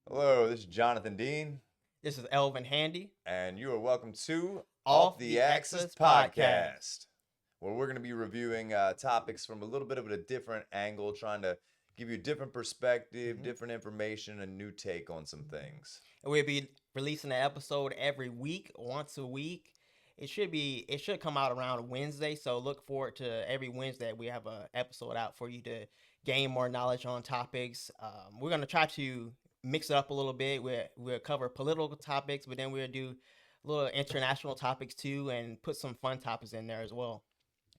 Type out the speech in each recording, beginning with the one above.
Hello, this is Jonathan Dean, This is Elvin Handy. and you are welcome to Off the Axis Podcast. where we're going to be reviewing topics from a little bit of a different angle, trying to give you a different perspective, different information, a new take on some things. And we'll be releasing an episode every week, once a week. It should come out around Wednesday, so look forward to every Wednesday we have an episode out for you to gain more knowledge on topics. We're gonna try to mix it up a little bit. We'll cover political topics, but then we'll do little international topics too, and put some fun topics in there as well.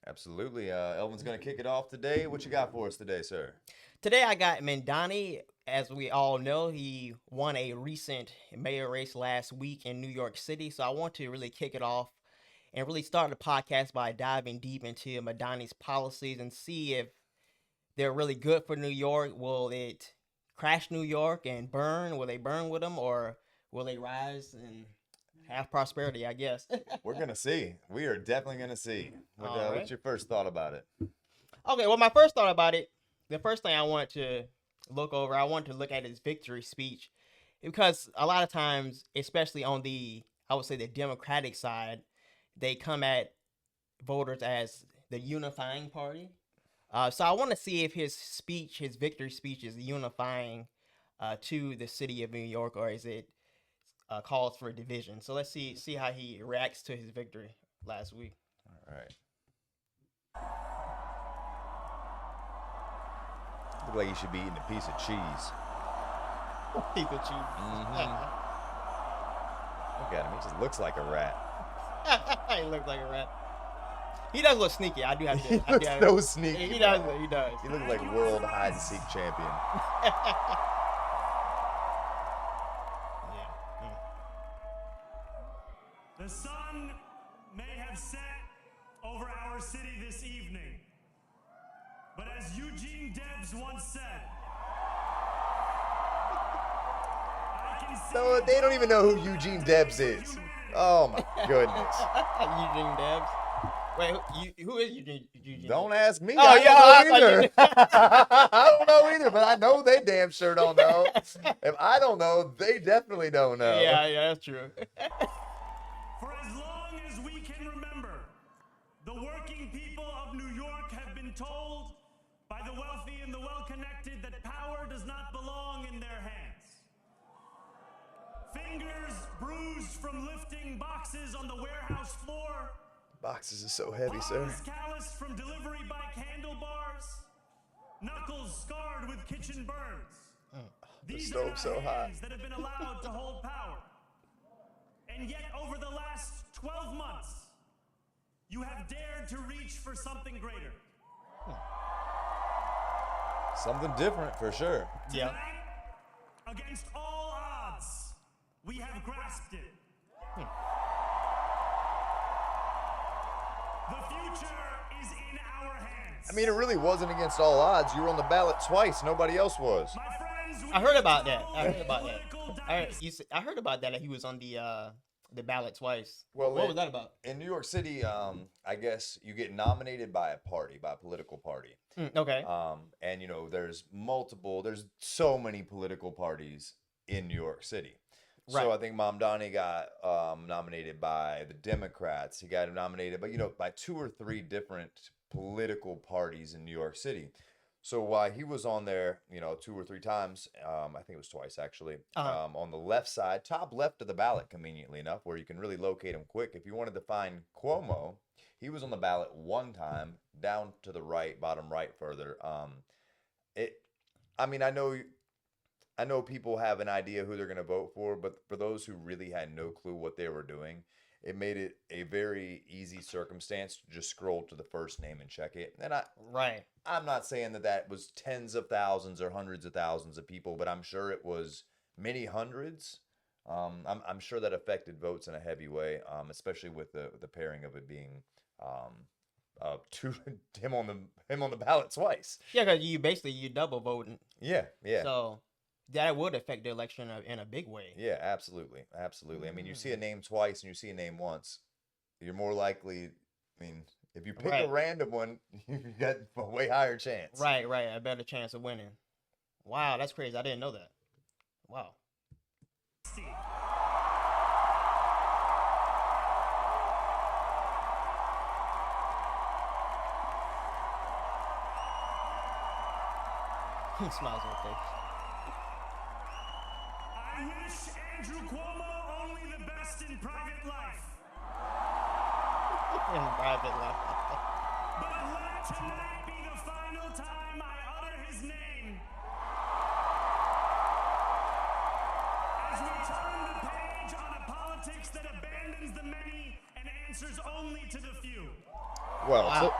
Absolutely. Elvin's going to kick it off today. What you got for us today, sir? Today I got Mamdani. As we all know, he won a recent mayor race last week in New York City. So I want to really kick it off and really start the podcast by diving deep into Mamdani's policies and see if they're really good for New York. Will it crash New York and burn? Will they burn with him, or will they rise and have prosperity, I guess? We're going to see. We are definitely going to see. All right. What's your first thought about it? Okay, well, my first thought about it, the first thing I wanted to I wanted to look at his victory speech, because a lot of times, especially on I would say the Democratic side, they come at voters as the unifying party. So I want to see if his victory speech, is unifying to the city of New York, or is it calls for a division. So let's see how he reacts to his victory last week. All right. Look like you should be eating a piece of cheese. Piece of cheese. Look at him. He just looks like a rat. He looks like a rat. He does look sneaky. I do have to. He looks so sneaky. He does. He does. He looks like world hide and seek champion. Yeah. The sun may have set over our city this evening, but as Eugene Debs once said, I can see No, they don't even know who Eugene Debs is. Oh my goodness. Eugene Debs. Wait, who is Eugene? Don't ask me. Oh, I yeah, I don't know thought either. you- I don't know either, but I know they damn sure don't know. If I don't know, they definitely don't know. Yeah, that's true. for as long as we can remember, the working people of New York have been told by the wealthy and the well-connected that power does not belong in their hands. Fingers bruised from lifting boxes on the warehouse floor. Boxes are so heavy, sir. Palms calloused from delivery bike handlebars. Knuckles scarred with kitchen burns. These are stove's so not hot. hands that have been allowed to hold power. And yet, over the last 12 months, you have dared to reach for something greater. Something different for sure. Yeah. Tonight, against all odds, we have grasped it. The future is in our hands. I mean, it really wasn't against all odds. You were on the ballot twice. Nobody else was. My friends, we I heard are about that. told I heard about that. political I heard about that. He was on the ballot twice. Well, What was that about? In New York City, I guess you get nominated by a party, by a political party. Okay. And there's so many political parties in New York City. Right. So I think Mamdani got nominated by the Democrats. He got nominated, by 2 or 3 different political parties in New York City. So while he was on there, 2 or 3 times, I think it was twice actually, on the left side, top left of the ballot, conveniently enough, where you can really locate him quick. If you wanted to find Cuomo, he was on the ballot one time, down to the right, bottom right further. I know people have an idea who they're going to vote for, but for those who really had no clue what they were doing, it made it a very easy circumstance to just scroll to the first name and check it. And Right. I'm not saying that was tens of thousands or hundreds of thousands of people, but I'm sure it was many hundreds. I'm sure that affected votes in a heavy way, especially with the pairing of it being to him on the ballot twice. Yeah, because you double voting, Yeah. so that would affect the election in a big way. Yeah, absolutely. I mean, you see a name twice and you see a name once, you're more likely. I mean, if you pick a Right. random one, you got a way higher chance. Right, a better chance of winning. Wow, that's crazy. I didn't know that. Wow. Smiles on face. I wish Andrew Cuomo only the best in private life. In private life. But let tonight be the final time I utter his name. As we turn the page on a politics that abandons the many and answers only to the few. Well, Wow.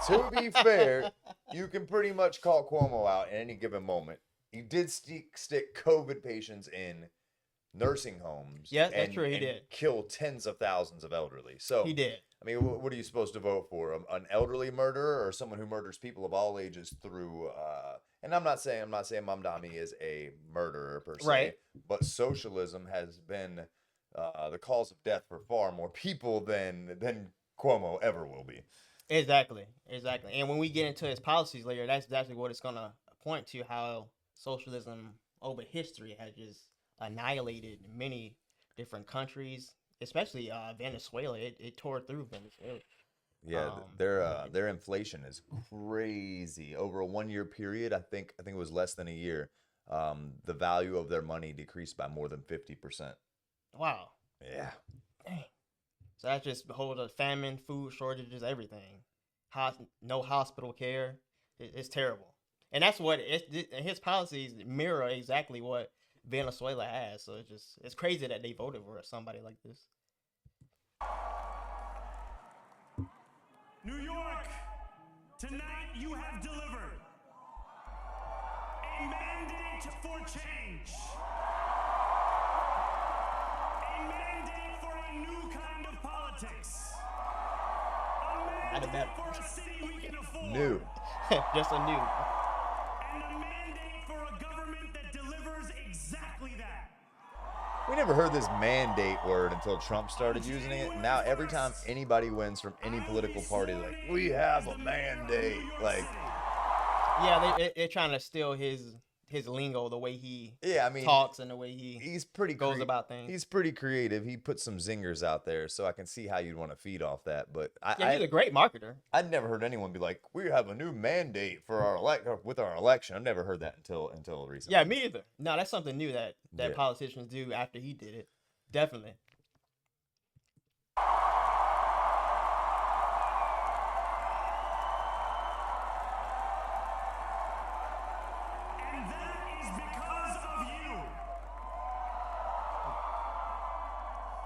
to be fair, you can pretty much call Cuomo out at any given moment. He did stick COVID patients in nursing homes. Yeah, that's true, he and did. kill tens of thousands of elderly. So He did. I mean, what are you supposed to vote for? An elderly murderer or someone who murders people of all ages through? And I'm not saying Mamdani is a murderer per se, Right. but socialism has been the cause of death for far more people than Cuomo ever will be. Exactly. And when we get into his policies later, that's exactly what it's gonna point to, how socialism over history has just annihilated many different countries, especially Venezuela. It tore through Venezuela. Yeah, their inflation is crazy. Over a 1 year period, I think it was less than a year. The value of their money decreased by more than 50%. Wow. Yeah. Dang. So that's just the whole famine, food shortages, everything. No hospital care. It's terrible. And that's what his policies mirror exactly what Venezuela has. So it's crazy that they voted for somebody like this. New York, tonight you have delivered a mandate for change. A mandate for a new kind of politics. A mandate for a city we can afford. New. Just a new. And a mandate for a government that delivers exactly that. We never heard this mandate word until Trump started using it. Now every time anybody wins from any political party, like, we have a mandate. Like, Yeah, they're trying to steal his lingo, the way he yeah, I mean, talks and the way he's pretty goes about things. He's pretty creative. He puts some zingers out there, so I can see how you'd want to feed off that. But Yeah, he's a great marketer. I'd never heard anyone be like, "We have a new mandate for our election." I've never heard that until recently. Yeah, me either. No, that's something new that Yeah. politicians do after he did it. Definitely. And that is because of you.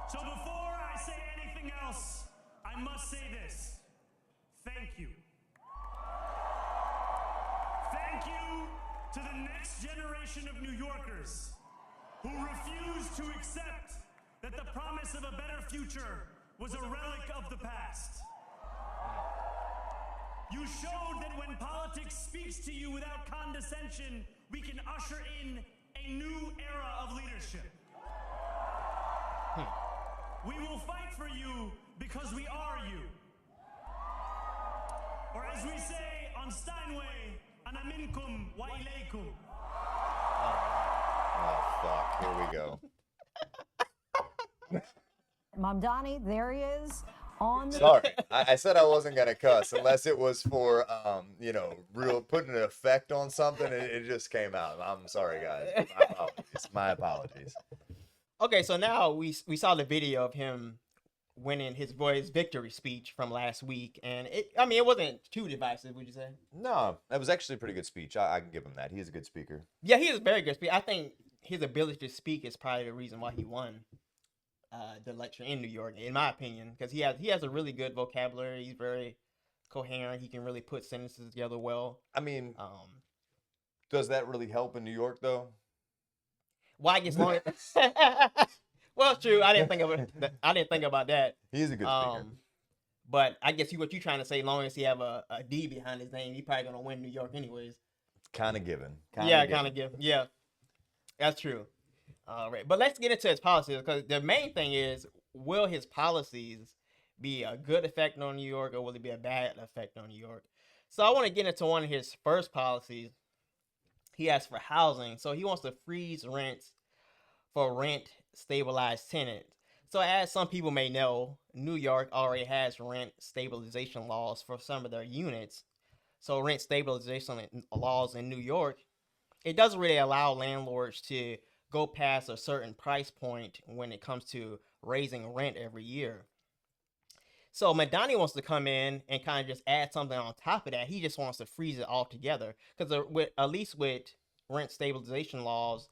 So before I say anything else, I must say this. Thank you. Thank you to the next generation of New Yorkers who refuse to accept that the promise of a better future was a relic of the past. You showed that when politics speaks to you without condescension, we can usher in a new era of leadership. We will fight for you because we are you. Or as we say on Steinway, ana minkum wa ilaykum. Oh fuck! Here we go. Mamdani, there he is on the. Sorry, I said I wasn't gonna cuss unless it was for real putting an effect on something. It just came out. I'm sorry, guys. My apologies. Okay, so now we saw the video of him winning his victory speech from last week, and it wasn't too divisive, would you say? No, that was actually a pretty good speech. I can give him that. He's a good speaker. Yeah, he is a very good speaker. I think his ability to speak is probably the reason why he won the election in New York, in my opinion, because he has a really good vocabulary. He's very coherent. He can really put sentences together well. I mean, does that really help in New York though? Why gets long? Well, it's true. I didn't think about that. He's a good speaker. But I guess what you're trying to say, long as he have a D behind his name, he probably gonna win New York anyways. Kind of given. Kind of given. Yeah, that's true. All right, but let's get into his policies, because the main thing is, will his policies be a good effect on New York, or will it be a bad effect on New York? So I want to get into one of his first policies. He has for housing. So he wants to freeze rents for rent stabilized tenants. So as some people may know, New York already has rent stabilization laws for some of their units. So rent stabilization laws in New York, it doesn't really allow landlords to go past a certain price point when it comes to raising rent every year. So Mamdani wants to come in and kind of just add something on top of that. He just wants to freeze it all together because with at least with rent stabilization laws,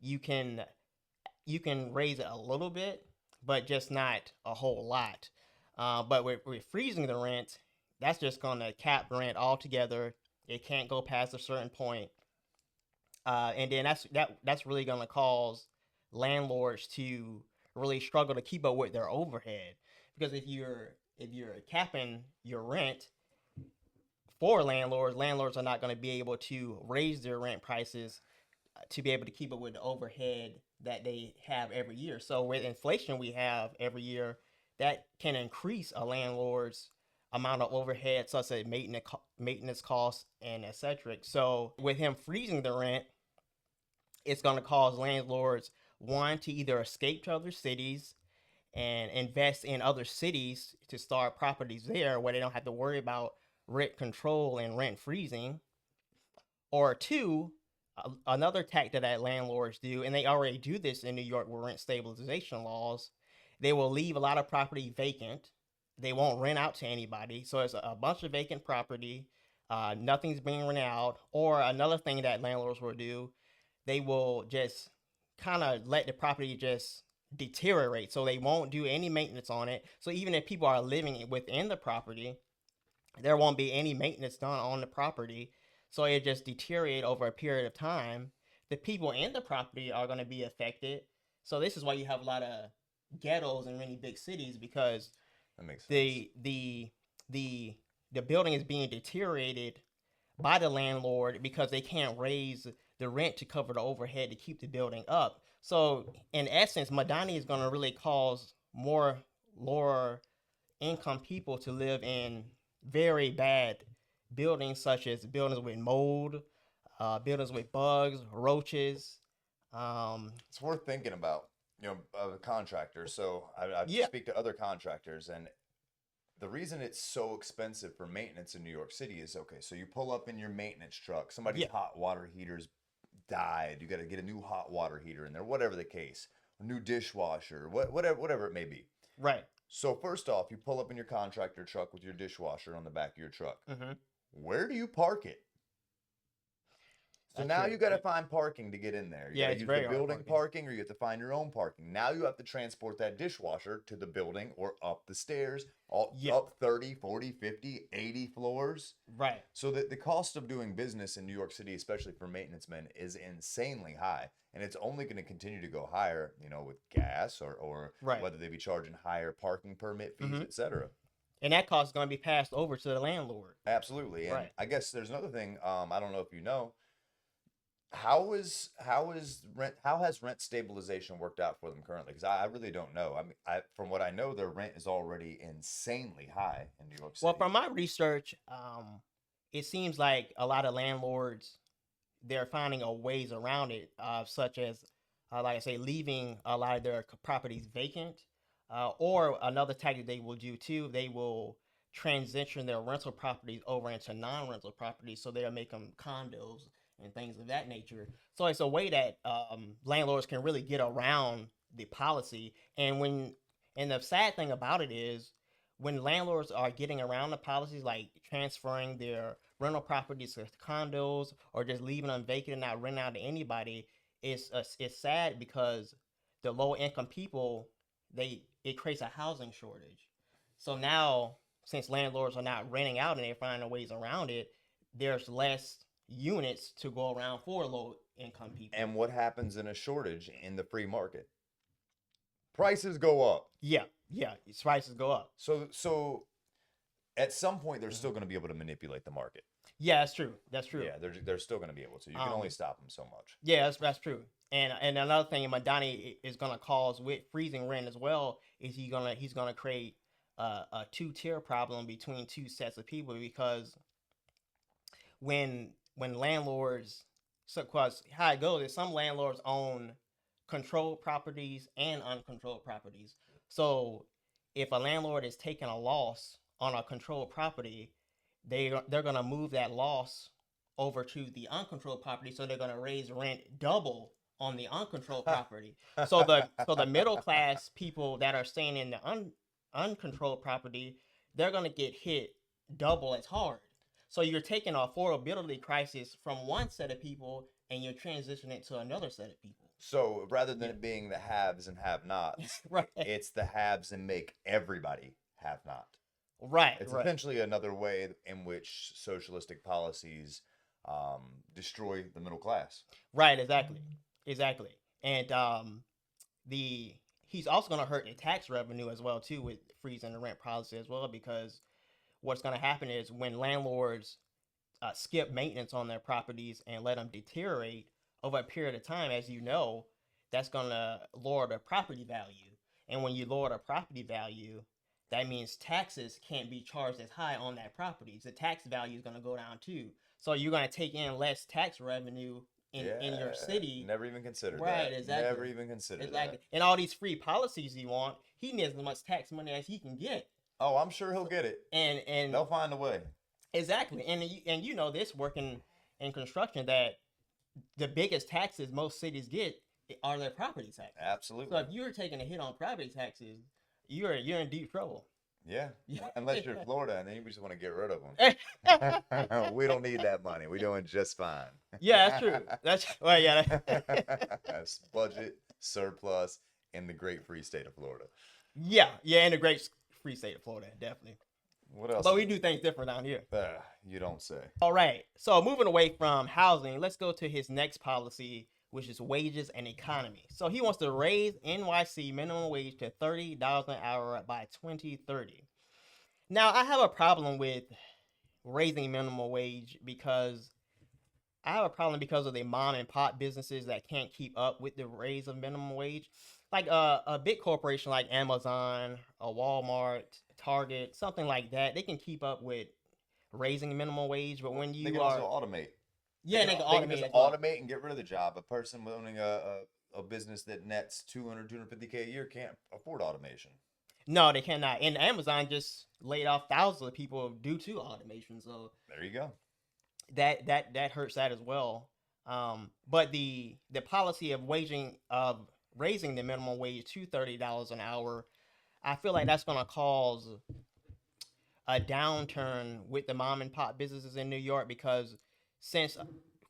you can raise it a little bit, but just not a whole lot. But with freezing the rent, that's just going to cap rent altogether. It can't go past a certain point, and then that's really going to cause landlords to really struggle to keep up with their overhead because if you're capping your rent for landlords are not going to be able to raise their rent prices to be able to keep up with the overhead that they have every year. So with inflation we have every year, that can increase a landlord's amount of overhead, such as maintenance costs and etc. So with him freezing the rent, it's going to cause landlords one to either escape to other cities and invest in other cities to start properties there where they don't have to worry about rent control and rent freezing, or two, another tactic that landlords do, and they already do this in New York with rent stabilization laws, they will leave a lot of property vacant. They won't rent out to anybody. So it's a bunch of vacant property. Nothing's being rented out. Or another thing that landlords will do, they will just kind of let the property just deteriorate. So they won't do any maintenance on it. So even if people are living within the property, there won't be any maintenance done on the property. So it just deteriorate over a period of time. The people in the property are going to be affected. So this is why you have a lot of ghettos in many big cities, because That makes sense. the building is being deteriorated by the landlord because they can't raise the rent to cover the overhead to keep the building up. So in essence, Mamdani is going to really cause more lower income people to live in very bad buildings, such as buildings with mold, buildings with bugs, roaches. It's worth thinking about, contractors. So I Yeah. speak to other contractors, and the reason it's so expensive for maintenance in New York City is, okay, so you pull up in your maintenance truck, somebody's Yeah. hot water heater's died, you got to get a new hot water heater in there, whatever the case, a new dishwasher, whatever it may be. Right. So first off, you pull up in your contractor truck with your dishwasher on the back of your truck. Mm-hmm. Where do you park it? So That's now true. you got to find parking to get in there. You Yeah, got to it's use very the hard building parking. parking, or you have to find your own parking. Now you have to transport that dishwasher to the building or up the stairs, Yeah. up 30, 40, 50, 80 floors. Right. So the cost of doing business in New York City, especially for maintenance men, is insanely high. And it's only going to continue to go higher, with gas or Right. whether they be charging higher parking permit fees, Mhm. etc. And that cost is going to be passed over to the landlord. Absolutely. And Right. I guess there's another thing, I don't know if you know, how has rent stabilization worked out for them currently? Because I really don't know. I mean, from what I know, their rent is already insanely high in New York City. Well, from my research, it seems like a lot of landlords, they're finding a ways around it, such as, like I say, leaving a lot of their properties vacant, or another tactic they will do too. They will transition their rental properties over into non-rental properties, so they'll make them condos and things of that nature. So it's a way that landlords can really get around the policy. And the sad thing about it is, when landlords are getting around the policies, like transferring their rental properties to condos or just leaving them vacant and not renting out to anybody, it's sad because the low income people, it creates a housing shortage. So now, since landlords are not renting out and they're finding ways around it, there's less units to go around for low income people. And what happens in a shortage in the free market? Prices go up. Yeah, its prices go up. So at some point they're still going to be able to manipulate the market. Yeah, that's true. That's true. Yeah, they're still going to be able to. You can only stop them so much. Yeah, that's true. And another thing Mamdani is gonna cause with freezing rent as well is he's gonna create a two-tier problem between two sets of people, because when landlords, so cause how it goes is some landlords own controlled properties and uncontrolled properties. So if a landlord is taking a loss on a controlled property, they're going to move that loss over to the uncontrolled property, so they're going to raise rent double on the uncontrolled property. So the middle class people that are staying in the uncontrolled property, they're going to get hit double as hard. So you're taking an affordability crisis from one set of people and you're transitioning it to another set of people. So rather than it being the haves and have-nots, Right. it's the haves and make everybody have not. Right. It's right. essentially another way in which socialistic policies destroy the middle class. Right, exactly. And he's also going to hurt the tax revenue as well too, with freezing the rent policy as well, because what's going to happen is when landlords skip maintenance on their properties and let them deteriorate over a period of time, as you know, that's going to lower the property value. And when you lower the property value, that means taxes can't be charged as high on that property. The tax value is going to go down too. So you're going to take in less tax revenue in your city. Never even considered Right, that. exactly. Never even considered Exactly. that. And all these free policies he wants, he needs as much tax money as he can get. Oh, I'm sure he'll get it. And They'll find a way. exactly. And you know this, working in construction, that the biggest taxes most cities get are their property taxes. Absolutely. So if you're taking a hit on property taxes, you're in deep trouble. Yeah. Yeah. Unless you're Florida and then you just want to get rid of them. We don't need that money. We're doing just fine. Yeah, that's true. That's well, yeah. That's budget surplus in the great free state of Florida. Yeah, in the great free state of Florida, definitely. What else? But we do things different down here. You don't say. All right. So moving away from housing, let's go to his next policy, which is wages and economy. So he wants to raise NYC minimum wage to $30 an hour by 2030. Now, I have a problem with raising minimum wage because of the mom and pop businesses that can't keep up with the raise of minimum wage. Like a big corporation like Amazon, a Walmart, Target, something like that, they can keep up with raising minimum wage. But when you They can are also automate. yeah, they can automate just as well. automate and get rid of the job. A person owning a business that nets 250K a year can't afford automation. No, they cannot. And Amazon just laid off thousands of people due to automation. So There you go. that hurts that as well. But the policy of raising the minimum wage to $30 an hour, I feel like that's going to cause a downturn with the mom and pop businesses in New York, because since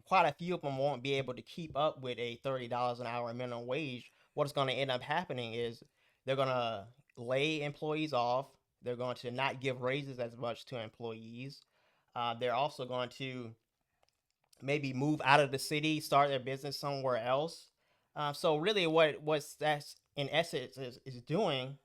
quite a few of them won't be able to keep up with a $30 an hour minimum wage, what's going to end up happening is they're going to lay employees off. They're going to not give raises as much to employees. They're also going to maybe move out of the city, start their business somewhere else. So really what's that's in essence is doing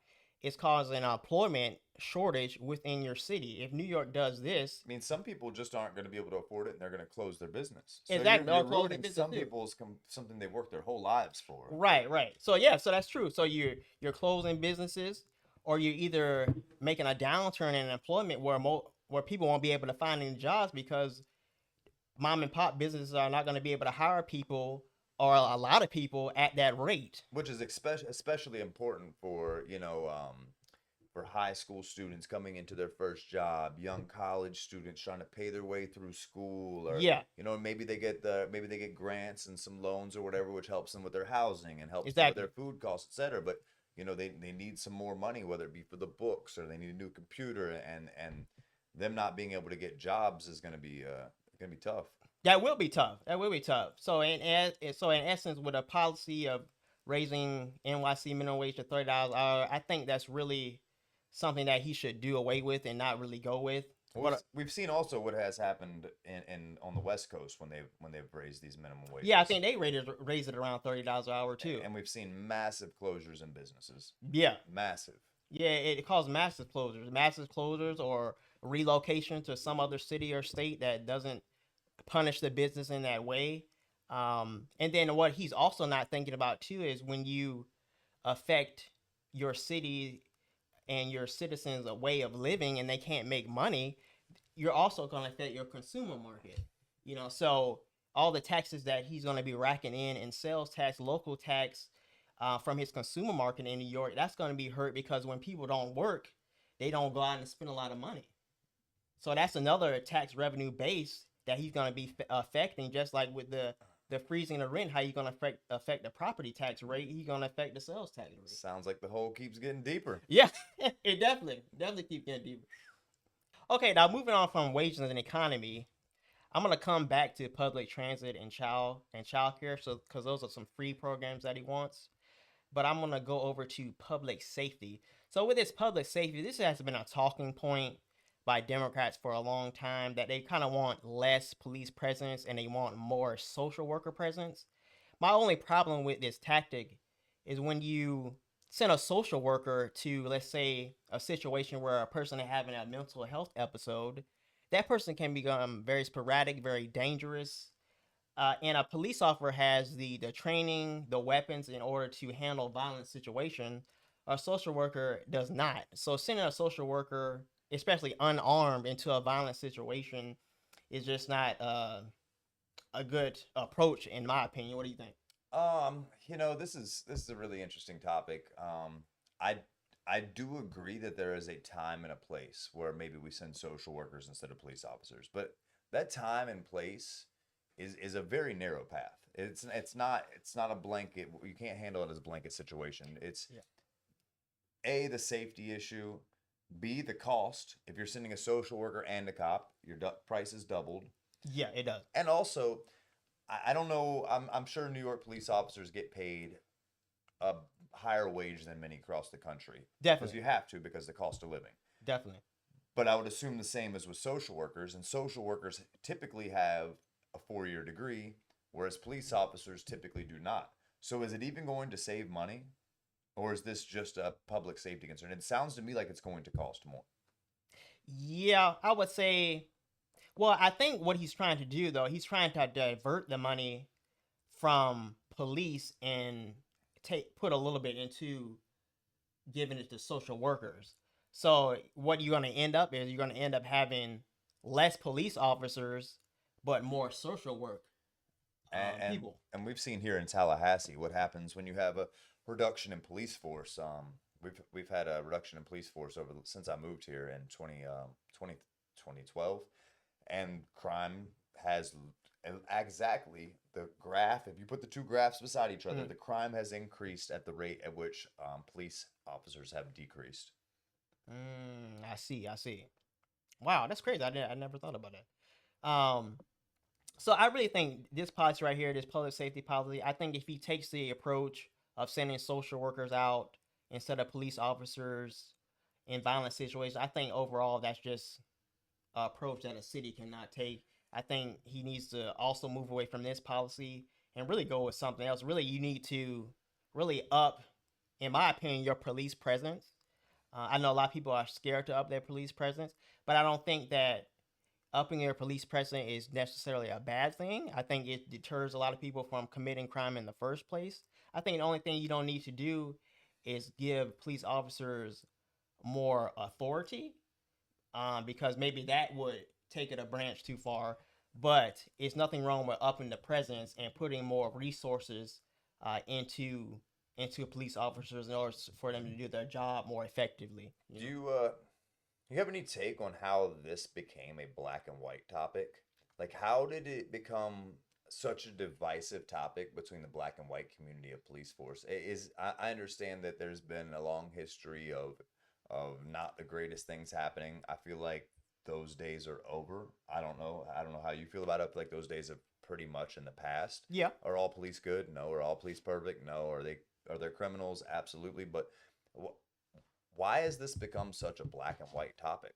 is causing an employment shortage within your city. If New York does this, I mean, some people just aren't going to be able to afford it, and they're going to close their business. So Exactly, they'll You're close their ruining business some too. people's something they've worked their whole lives for. right. So yeah, so that's true. So you're closing businesses, or you're either making a downturn in employment where people won't be able to find any jobs because mom and pop businesses are not going to be able to hire people, or a lot of people, at that rate. Which is especially important for for high school students coming into their first job, young college students trying to pay their way through school, or Yeah. maybe they get grants and some loans or whatever, which helps them with their housing and helps Exactly. them with their food costs, etc. But they need some more money, whether it be for the books or they need a new computer, and them not being able to get jobs is going to be tough. That will be tough. So in essence, with a policy of raising NYC minimum wage to $30 an hour, I think that's really something that he should do away with and not really go with. Well, we've seen also what has happened in on the West Coast when they've raised these minimum wages. Yeah, I think they raised it around $30 an hour too. And we've seen massive closures in businesses. Yeah, Massive. it caused massive closures, or relocation to some other city or state that doesn't punish the business in that way. And then what he's also not thinking about too is when you affect your city and your citizens' a way of living and they can't make money, you're also going to affect your consumer market. So all the taxes that he's going to be racking in sales tax, local tax, from his consumer market in New York, that's going to be hurt, because when people don't work, they don't go out and spend a lot of money. So that's another tax revenue base that he's going to be affecting, just like with the freezing of rent. How you going to affect the property tax rate? He's going to affect the sales tax rate. Sounds like the hole keeps getting deeper. Yeah, it definitely keeps getting deeper. Okay, now moving on from wages and economy, I'm gonna come back to public transit and child care, so because those are some free programs that he wants. But I'm gonna go over to public safety. So with this public safety, this has been a talking point by Democrats for a long time, that they kind of want less police presence and they want more social worker presence. My only problem with this tactic is when you send a social worker to, let's say, a situation where a person is having a mental health episode, that person can become very sporadic, very dangerous. And a police officer has the training, the weapons in order to handle violent situation. A social worker does not. So sending a social worker, especially unarmed, into a violent situation is just not a good approach, in my opinion. What do you think? This is a really interesting topic. I do agree that there is a time and a place where maybe we send social workers instead of police officers, but that time and place is a very narrow path. It's not a blanket. You can't handle it as a blanket situation. It's A, the safety issue, B, the cost. If you're sending a social worker and a cop, your price is doubled. Yeah, it does. And also, I don't know. I'm sure New York police officers get paid a higher wage than many across the country. Definitely. Because you have to, because the cost of living. Definitely. But I would assume the same as with social workers, and social workers typically have a 4-year degree, whereas police officers typically do not. So is it even going to save money, or is this just a public safety concern? It sounds to me like it's going to cost more. Yeah, I would say. Well, I think what he's trying to do, though, he's trying to divert the money from police and put a little bit into giving it to social workers. So what you're going to end up is you're going to end up having less police officers, but more social work people. And we've seen here in Tallahassee what happens when you have a reduction in police force. We've had a reduction in police force since I moved here in 2012. And crime has exactly the graph. If you put the two graphs beside each other, the crime has increased at the rate at which police officers have decreased. I see. Wow, that's crazy. I never thought about that. So I really think this policy right here, this public safety policy, I think if he takes the approach of sending social workers out instead of police officers in violent situations, I think overall that's just approach that a city cannot take. I think he needs to also move away from this policy and really go with something else. Really, you need to really up, in my opinion, your police presence. I know a lot of people are scared to up their police presence, but I don't think that upping your police presence is necessarily a bad thing. I think it deters a lot of people from committing crime in the first place. I think the only thing you don't need to do is give police officers more authority. Because maybe that would take it a branch too far, but it's nothing wrong with upping the presence and putting more resources into police officers in order for them to do their job more effectively. Do you have any take on how this became a black and white topic? Like, how did it become such a divisive topic between the black and white community of police force? I understand that there's been a long history of not the greatest things happening. I feel like those days are over. I don't know how you feel about it. I feel like those days are pretty much in the past. Yeah. Are all police good? No. Are all police perfect? No. Are they criminals? Absolutely. But why has this become such a black and white topic?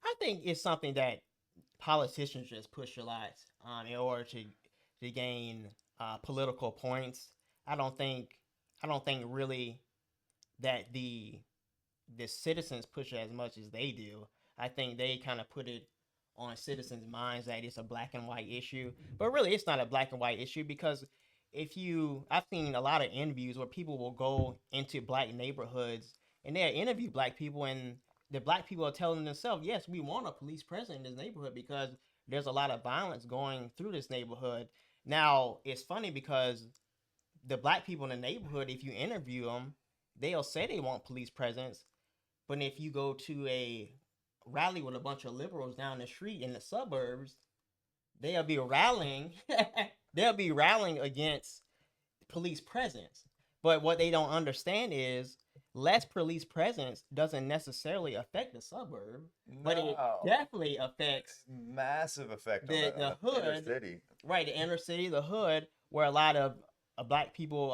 I think it's something that politicians just push a lot in order to gain political points. I don't think really that the citizens push it as much as they do. I think they kind of put it on citizens' minds that it's a black and white issue, but really it's not a black and white issue, because I've seen a lot of interviews where people will go into black neighborhoods and they'll interview black people, and the black people are telling themselves, yes, we want a police presence in this neighborhood because there's a lot of violence going through this neighborhood. Now, it's funny because the black people in the neighborhood, if you interview them, they'll say they want police presence. But if you go to a rally with a bunch of liberals down the street in the suburbs, they'll be rallying. They'll be rallying against police presence. But what they don't understand is less police presence doesn't necessarily affect the suburb, but it No. definitely affects Massive effect the on the hood, inner city. right? The inner city, the hood, where a lot of black people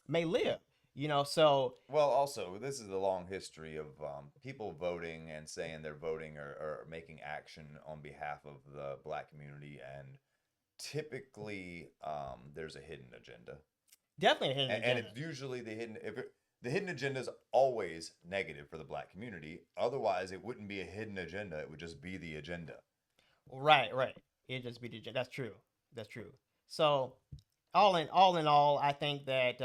may live. So Well, also, this is a long history of people voting and saying they're voting or making action on behalf of the black community, and typically there's a hidden agenda. definitely a hidden And agenda. it's usually the hidden agenda is always negative for the black community. Otherwise, it wouldn't be a hidden agenda. It would just be the agenda. Right. It just be the that's true. That's true. So all in all, I think that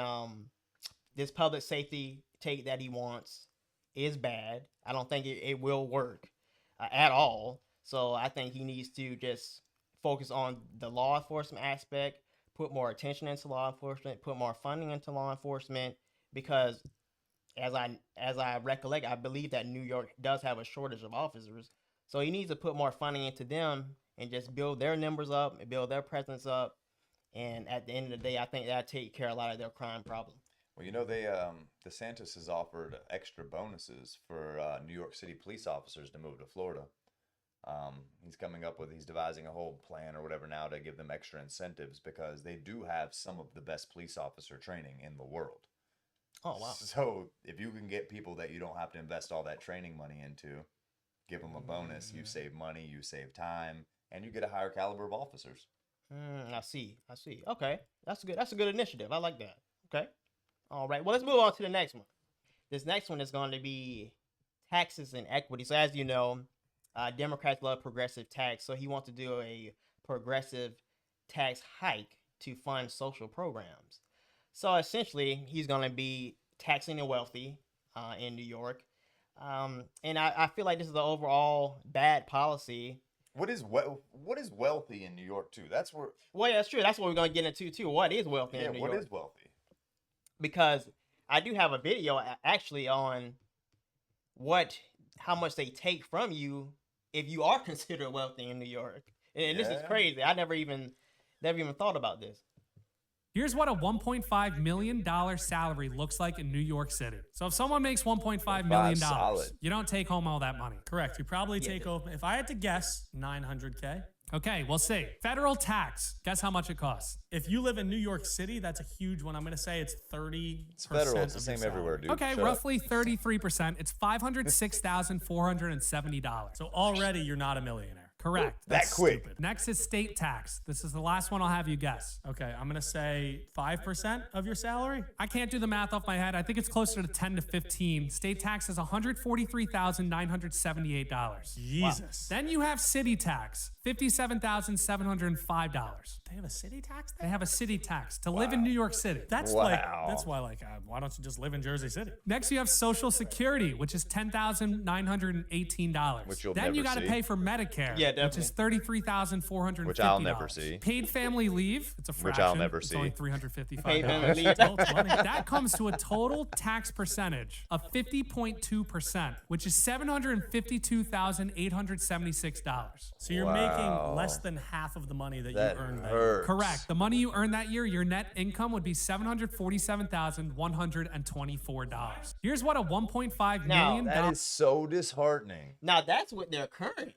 this public safety take that he wants is bad. I don't think it will work at all. So I think he needs to just focus on the law enforcement aspect, put more attention into law enforcement, put more funding into law enforcement, because as I recollect, I believe that New York does have a shortage of officers. So he needs to put more funding into them and just build their numbers up and build their presence up. And at the end of the day, I think that'll take care of a lot of their crime problem. Well, they DeSantis has offered extra bonuses for New York City police officers to move to Florida. He's devising a whole plan or whatever now to give them extra incentives because they do have some of the best police officer training in the world. Oh, wow. So if you can get people that you don't have to invest all that training money into, give them a bonus, you save money, you save time, and you get a higher caliber of officers. I see. Okay. That's good. That's a good initiative. I like that. Okay. All right. Well, let's move on to the next one. This next one is going to be taxes and equity. So as you know, Democrats love progressive tax. So he wants to do a progressive tax hike to fund social programs. So essentially, he's going to be taxing the wealthy in New York. And I feel like this is an overall bad policy. What is wealthy in New York too? That's where. Well, yeah, that's true. That's what we're going to get into too. What is wealthy in New York? What is wealthy? Because I do have a video actually on how much they take from you if you are considered wealthy in New York. And this is crazy. I never even thought about this. Here's what a $1.5 million salary looks like in New York City. So if someone makes $1.5 million, solid. you don't take home all that money. Correct. You probably take home, if I had to guess, $900K. Okay, we'll see. Federal tax. Guess how much it costs? If you live in New York City, that's a huge one. I'm going to say it's 30%. It's federal. It's the same everywhere, dude. Okay, Shut roughly 33%. It's $506,470. So already you're not a millionaire. Correct. That's that quick. Stupid. Next is state tax. This is the last one I'll have you guess. Okay, I'm going to say 5% of your salary. I can't do the math off my head. I think it's closer to 10 to 15. State tax is $143,978. Jesus. Wow. Then you have city tax, $57,705. They have a city tax there? They have a city tax to live in New York City. That's why why don't you just live in Jersey City? Next you have Social Security, which is $10,918. Which you'll then never you got to see. pay for Medicare. Yeah, definitely. Which is $33,450. Which I'll never see. Paid family leave. It's a fraction. Which I'll never It's see. only $355. Paid family leave. Well, it's money. That comes to a total tax percentage of 50.2%, which is $752,876. So you're making less than half of the money that you earned that year. Correct. The money you earned that year, your net income would be $747,124. Here's what a $1.5 million. That is so disheartening. Now that's what their current.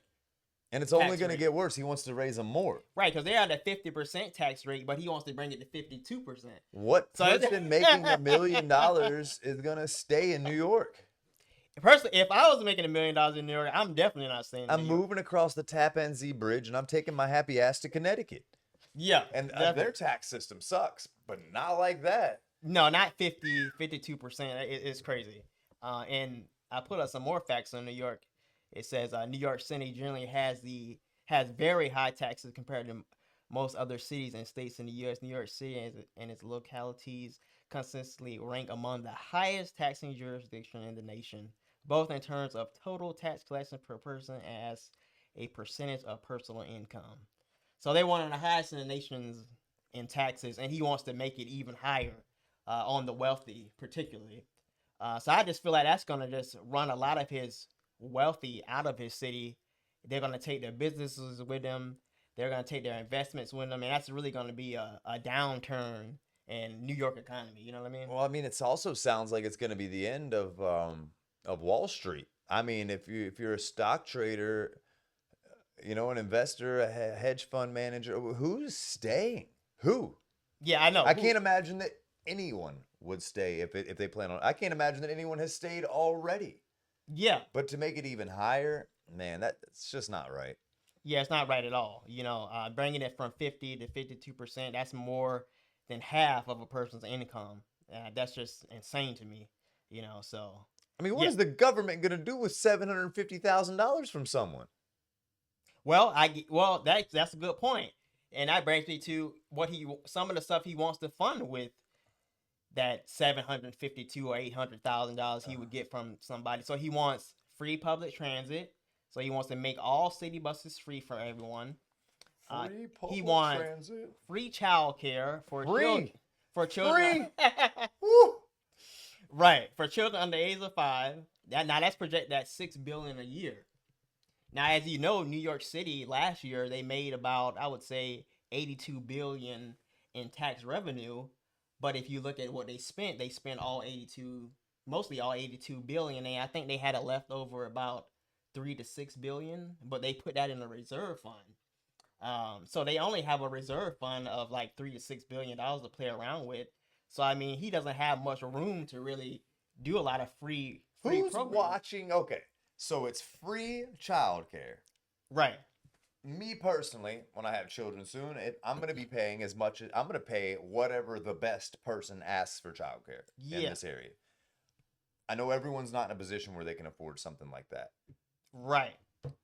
And it's only Tax going to rate. get worse. He wants to raise them more. Right, because they're at a 50% tax rate, but he wants to bring it to 52%. What So- person making $1 million is going to stay in New York? Personally, if I was making $1 million in New York, I'm definitely not staying in I'm New York. moving across the Tappan Zee Bridge and I'm taking my happy ass to Connecticut. Yeah. And definitely. their tax system sucks, but not like that. No, not 52%. It's crazy. And I put up some more facts on New York. It says New York City generally has very high taxes compared to most other cities and states in the U.S. New York City and its localities consistently rank among the highest taxing jurisdiction in the nation, both in terms of total tax collection per person and as a percentage of personal income. So they're one of the highest in the nations in taxes, and he wants to make it even higher on the wealthy, particularly. So I just feel like that's going to just run a lot of his wealthy out of his city. They're going to take their businesses with them. They're going to take their investments with them, and that's really going to be a downturn in New York economy. You know what I mean? Well, I mean, it also sounds like it's going to be the end of Wall Street. I mean, if you're a stock trader, you know, an investor, a hedge fund manager, who's staying? Who? Yeah, I know. I can't imagine that anyone would stay if they plan on. I can't imagine that anyone has stayed already. Yeah. But to make it even higher, man, that's just not right. Yeah, it's not right at all. You know, bringing it from 50 to 52%, that's more than half of a person's income. That's just insane to me, you know, so. I mean, what is the government going to do with $750,000 from someone? Well, that's a good point. And that brings me to some of the stuff he wants to fund with that $752 or $800,000 he would get from somebody. So he wants free public transit. So he wants to make all city buses free for everyone. Free public he wants transit. Free child care for children. Free. Woo. Right, for children under the age of 5. That's projected at $6 billion a year. Now, as you know, New York City last year they made about, I would say, $82 billion in tax revenue. But if you look at what they spent mostly all 82 billion, and I think they had a leftover about 3 to 6 billion, but they put that in a reserve fund. So they only have a reserve fund of like $3 to $6 billion to play around with. So I mean, he doesn't have much room to really do a lot of free Who's programs. watching? Okay, so it's free childcare. Right. Me personally, when I have children soon, I'm going to be paying as much as I'm going to pay whatever the best person asks for childcare in this area. I know everyone's not in a position where they can afford something like that. Right.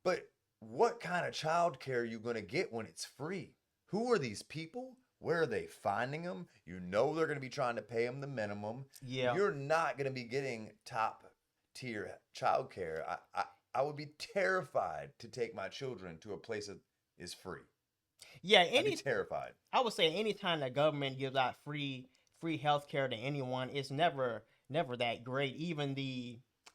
But what kind of childcare are you going to get when it's free? Who are these people? Where are they finding them? You know they're going to be trying to pay them the minimum. Yeah. You're not going to be getting top tier childcare. I would be terrified to take my children to a place that is free. Yeah, I'd be terrified. I would say anytime the government gives out free healthcare to anyone, it's never that great. Even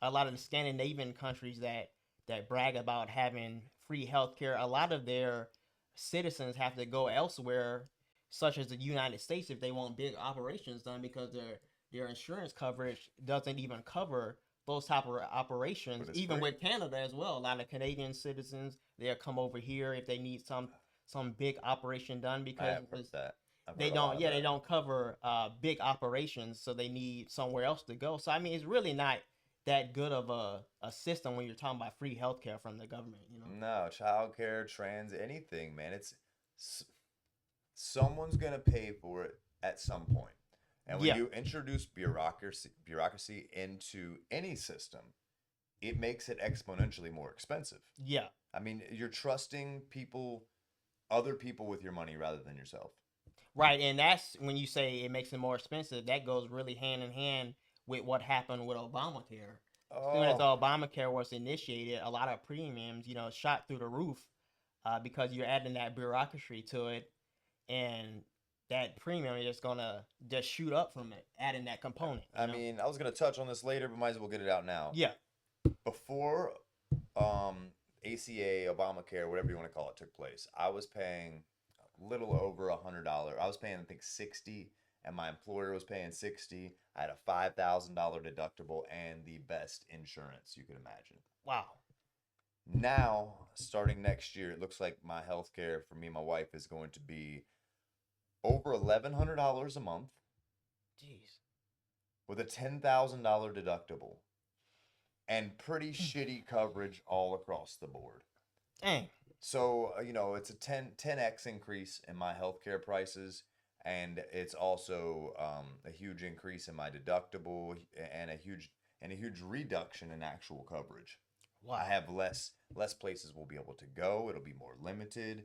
a lot of the Scandinavian countries that brag about having free healthcare, a lot of their citizens have to go elsewhere, such as the United States, if they want big operations done, because their insurance coverage doesn't even cover those type of operations. Even with Canada as well, a lot of Canadian citizens, they'll come over here if they need some big operation done, because they don't cover big operations, so they need somewhere else to go. So I mean, it's really not that good of a system when you're talking about free healthcare from the government, you know. No, childcare, anything, man. It's someone's gonna pay for it at some point. And when you introduce bureaucracy into any system, it makes it exponentially more expensive. Yeah. I mean, you're trusting other people with your money rather than yourself. Right, and that's when you say it makes it more expensive, that goes really hand in hand with what happened with Obamacare. As soon as Obamacare was initiated, a lot of premiums, shot through the roof because you're adding that bureaucracy to it, and that premium is just gonna just shoot up from it, adding that component. I mean, I was gonna touch on this later, but might as well get it out now. Yeah. Before ACA, Obamacare, whatever you want to call it, took place, I was paying a little over $100. I was paying, I think, $60, and my employer was paying $60. I had a $5,000 deductible and the best insurance you could imagine. Wow. Now, starting next year, it looks like my health care for me and my wife is going to be over $1,100 a month. Jeez. With a $10,000 deductible and pretty shitty coverage all across the board. Dang. So, it's a 10x increase in my healthcare prices, and it's also a huge increase in my deductible and a huge reduction in actual coverage. Wow. I have less places we'll be able to go. It'll be more limited.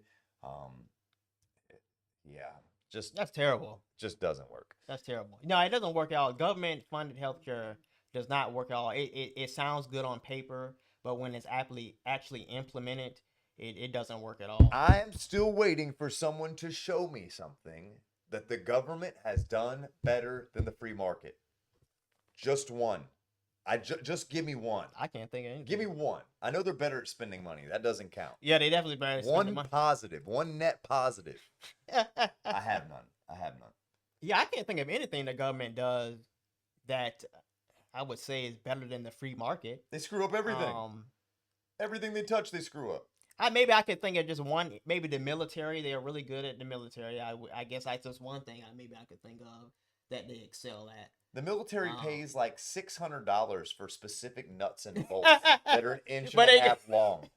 That's terrible. Just doesn't work. That's terrible. No, it doesn't work at all. Government funded healthcare does not work at all. It sounds good on paper, but when it's actually implemented, it doesn't work at all. I am still waiting for someone to show me something that the government has done better than the free market. Just one. Just give me one. I can't think of anything. Give me one. I know they're better at spending money. That doesn't count. Yeah, they definitely better. One positive, one net positive. I have none. Yeah, I can't think of anything the government does that I would say is better than the free market. They screw up everything. Everything they touch, they screw up. Maybe I could think of just one. Maybe the military. They are really good at the military. I guess that's just one thing. Maybe I could think of that they excel at. The military pays like $600 for specific nuts and bolts that are an inch and a half long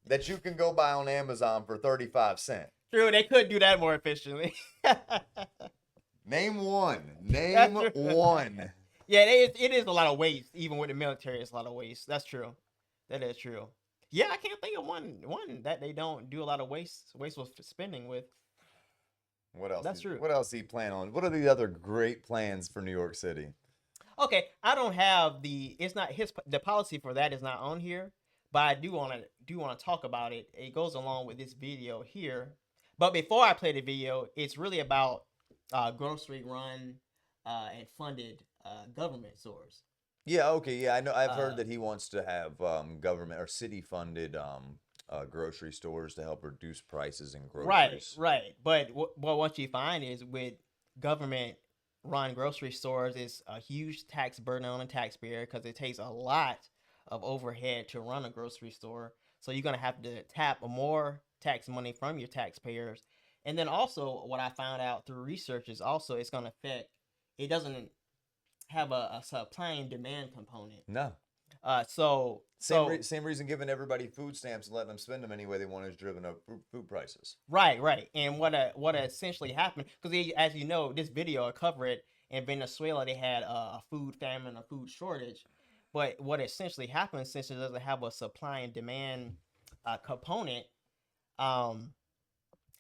that you can go buy on Amazon for 35 cents. True, they could do that more efficiently. Name one. Name one. Yeah, it is a lot of waste. Even with the military, it's a lot of waste. That's true. That is true. Yeah, I can't think of one that they don't do a lot of wasteful spending with. What else? That's true. What else do you plan on? What are the other great plans for New York City? Okay, I don't have the policy for that is not on here, but I do want to talk about it. It goes along with this video here. But before I play the video, it's really about grocery run and funded government stores. Yeah, okay, yeah, I know. I've heard that he wants to have government or city-funded grocery stores to help reduce prices in groceries. Right. But what you find is with government-run grocery stores, it's a huge tax burden on the taxpayer because it takes a lot of overhead to run a grocery store. So you're going to have to tap more tax money from your taxpayers. And then also what I found out through research is also it's going to affect, it doesn't have a supply and demand component. No. Same reason giving everybody food stamps and letting them spend them any way they want is driven up food prices. Right. And what essentially happened, because as you know, this video I cover it in Venezuela, they had a food famine, a food shortage. But what essentially happened, since it doesn't have a supply and demand component,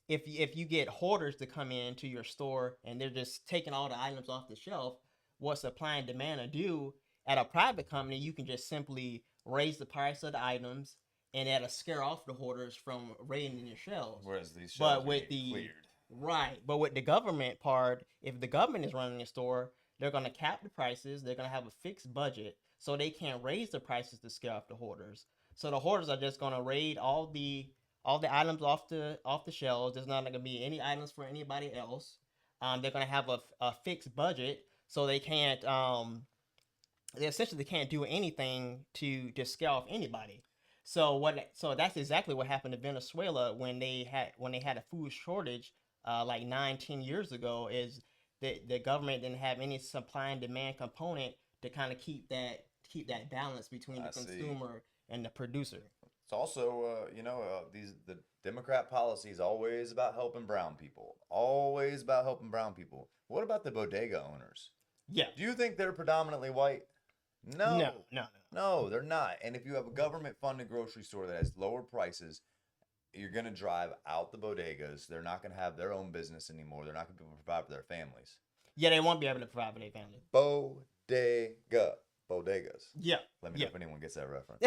if you get hoarders to come into your store and they're just taking all the items off the shelf, what supply and demand will do at a private company, you can just simply raise the price of the items and that'll scare off the hoarders from raiding your shelves. Whereas these shelves are cleared. Right. But with the government part, if the government is running a store, they're going to cap the prices. They're going to have a fixed budget, so they can't raise the prices to scare off the hoarders. So the hoarders are just going to raid all the items off the shelves. There's not going to be any items for anybody else. They're going to have a fixed budget, so they can't they essentially can't do anything to scare off anybody. So that's exactly what happened to Venezuela when they had a food shortage like 9-10 years ago. Is the government didn't have any supply and demand component to kind of keep that balance between the consumer and the producer. It's also the Democrat policy is always about helping brown people. Always about helping brown people. What about the bodega owners? Yeah. Do you think they're predominantly white? No. No, they're not. And if you have a government-funded grocery store that has lower prices, you're going to drive out the bodegas. They're not going to have their own business anymore. They're not going to be able to provide for their families. Yeah, they won't be able to provide for their family. Bodegas. Yeah. Let me know if anyone gets that reference.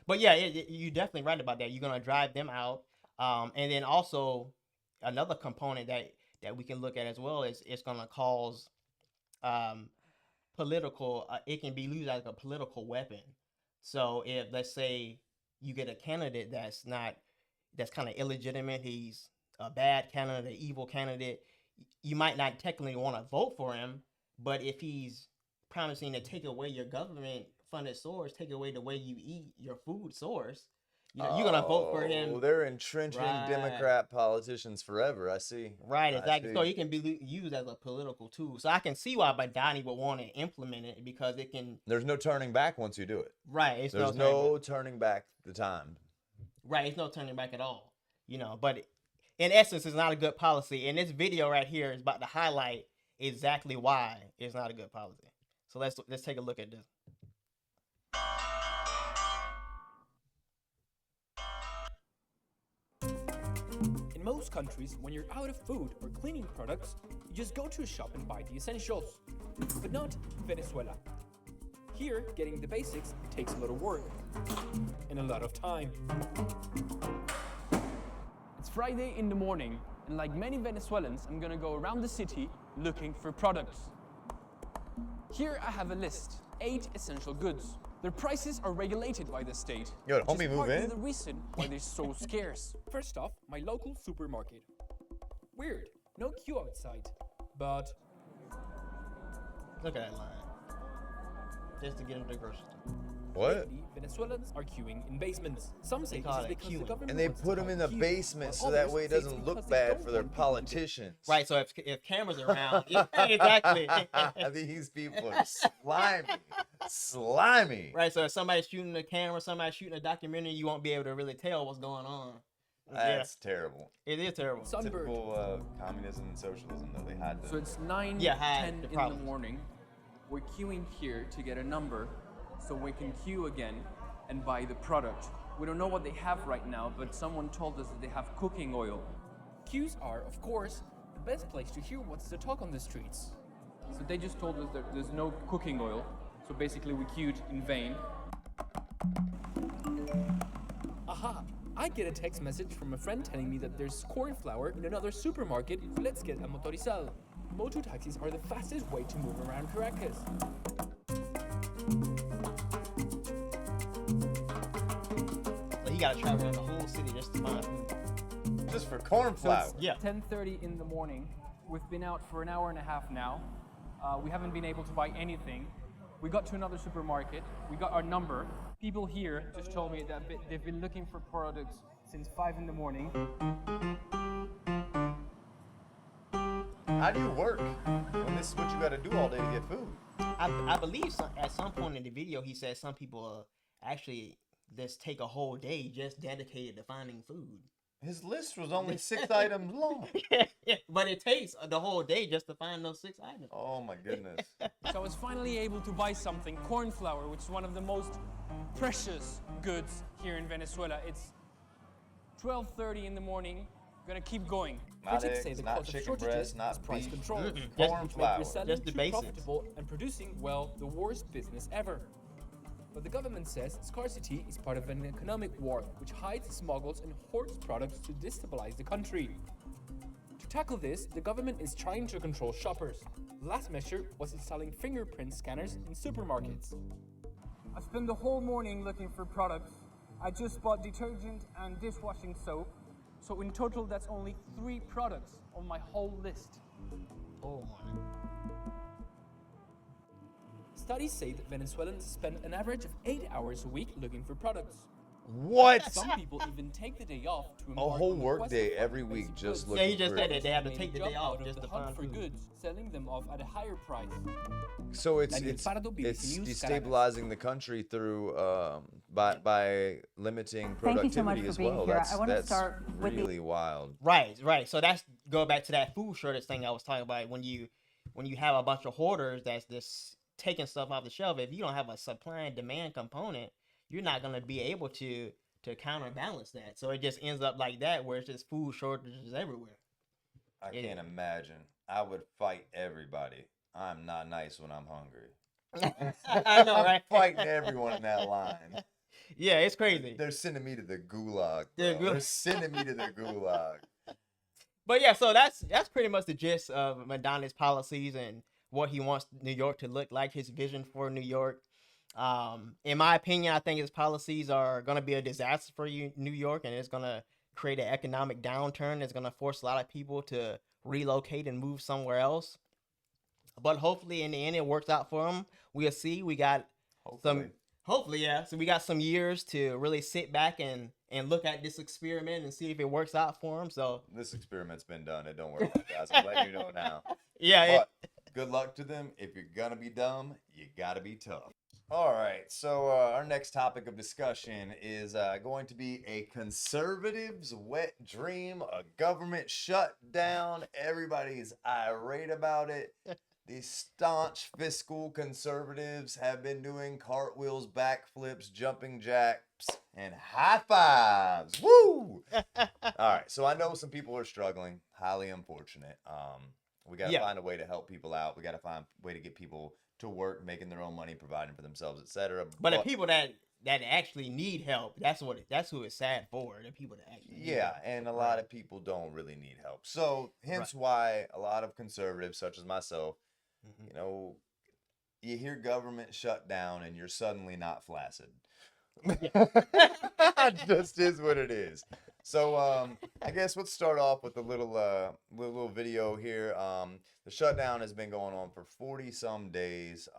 But yeah, you're definitely right about that. You're going to drive them out. And then also another component that we can look at as well is it's going to cause political, it can be used as a political weapon. So if, let's say, you get a candidate that's kind of illegitimate, he's a bad candidate, an evil candidate, you might not technically want to vote for him, but if he's promising to take away your government-funded source, take away the way you eat your food source, you're going to vote for him. They're entrenching Democrat politicians forever, I see. Right, exactly. So it can be used as a political tool. So I can see why Mamdani would want to implement it because it can... There's no turning back once you do it. Right. There's no turning back the time. Right, it's no turning back at all. But in essence, it's not a good policy. And this video right here is about to highlight exactly why it's not a good policy. So let's take a look at this. In most countries, when you're out of food or cleaning products, you just go to a shop and buy the essentials. But not Venezuela. Here, getting the basics takes a lot of work and a lot of time. It's Friday in the morning, and like many Venezuelans, I'm gonna go around the city looking for products. Here I have a list, 8 essential goods. Their prices are regulated by the state. Yo, which is homie, move partly in. the reason why they're so scarce. First off, my local supermarket. Weird, no queue outside. But Look at that line. Just to get into the grocery store. What? lately, Venezuelans are queuing in basements. Some say call this is it because the queuing. government And they wants to put them hide in the queue, basement while so that others way it say it's doesn't because look they bad don't for their want people to get- politicians. Right, so if cameras around, yeah, exactly. These people are slimy. Slimy. Right, so if somebody's shooting a camera, somebody's shooting a documentary, you won't be able to really tell what's going on. That's terrible. It is terrible. Sunbird. Typical communism and socialism that they hide. So it's 9, Yeah, hi, 10 the in problem. the morning. We're queuing here to get a number so we can queue again and buy the product. We don't know what they have right now, but someone told us that they have cooking oil. Queues are, of course, the best place to hear what's the talk on the streets. So they just told us that there's no cooking oil, so basically we queued in vain. Aha! I get a text message from a friend telling me that there's corn flour in another supermarket. Let's get a motorizado. Moto taxis are the fastest way to move around Caracas. So you gotta travel around the whole city just to find food. Just for corn flour. Yeah. 10:30 in the morning. We've been out for an hour and a half now. We haven't been able to buy anything. We got to another supermarket. We got our number. People here just told me that they've been looking for products since 5 in the morning. How do you work when this is what you got to do all day to get food? I believe at some point in the video he said some people actually just take a whole day just dedicated to finding food. His list was only 6 items long. Yeah, but it takes the whole day just to find those 6 items. Oh my goodness. So I was finally able to buy something, corn flour, which is one of the most precious goods here in Venezuela. It's 12:30 in the morning. Gonna keep going. Not Critics say eggs, the not cause of chicken shortages breast, not is price beef. control. Corn Which make flour. reselling Just the too basics. profitable and producing, well, the worst business ever. But the government says scarcity is part of an economic war which hides, smuggles, and hoards products to destabilize the country. To tackle this, the government is trying to control shoppers. The last measure was installing fingerprint scanners in supermarkets. I spent the whole morning looking for products. I just bought detergent and dishwashing soap. So in total, that's only 3 products on my whole list. Oh my. Studies say that Venezuelans spend an average of 8 hours a week looking for products. What? Some people even take the day off to A embark whole on the work quest day for every basic week just goods. looking Yeah, he just for said it. that they have to Made take a the job day off out of just the to hunt find for food. goods, selling them off at a higher price. So it's Daniel Pardo, BBC it's News, destabilizing the country through by limiting Thank you so much productivity for as being well. here. That's I wanna that's start with the- really wild. Right. So that's go back to that food shortage thing I was talking about. When you have a bunch of hoarders that's just taking stuff off the shelf, if you don't have a supply and demand component, you're not gonna be able to counterbalance that. So it just ends up like that, where it's just food shortages everywhere. I Yeah. can't imagine. I would fight everybody. I'm not nice when I'm hungry. I know, right? I'm fighting everyone in that line. Yeah, it's crazy. They're sending me to the gulag. Yeah, Bro. They're sending me to the gulag. But yeah, so that's pretty much the gist of Mamdani's policies and what he wants New York to look like, his vision for New York. In my opinion, I think his policies are going to be a disaster for New York, and it's going to create an economic downturn. It's going to force a lot of people to relocate and move somewhere else. But hopefully, in the end, it works out for him. We'll see. We got hopefully, yeah. So we got some years to really sit back and look at this experiment and see if it works out for him. So This experiment's been done. It don't work out, guys. I'm letting you know now. yeah, But good luck to them. If you're gonna be dumb, you gotta be tough. All right. So our next topic of discussion is going to be a conservative's wet dream, a government shutdown. Everybody's irate about it. These staunch fiscal conservatives have been doing cartwheels, backflips, jumping jacks, and high fives. Woo! All right. So I know some people are struggling. Highly unfortunate. We got to find a way to help people out. We got to find a way to get people to work, making their own money, providing for themselves, etc. But the people that actually need help, that's who it's sad for. The people that actually need help. and a lot of people don't really need help. So hence why a lot of conservatives, such as myself, you know, you hear government shut down and you're suddenly not flaccid. Just is what it is. So I guess let's start off with a little video here. The shutdown has been going on for 40 some days.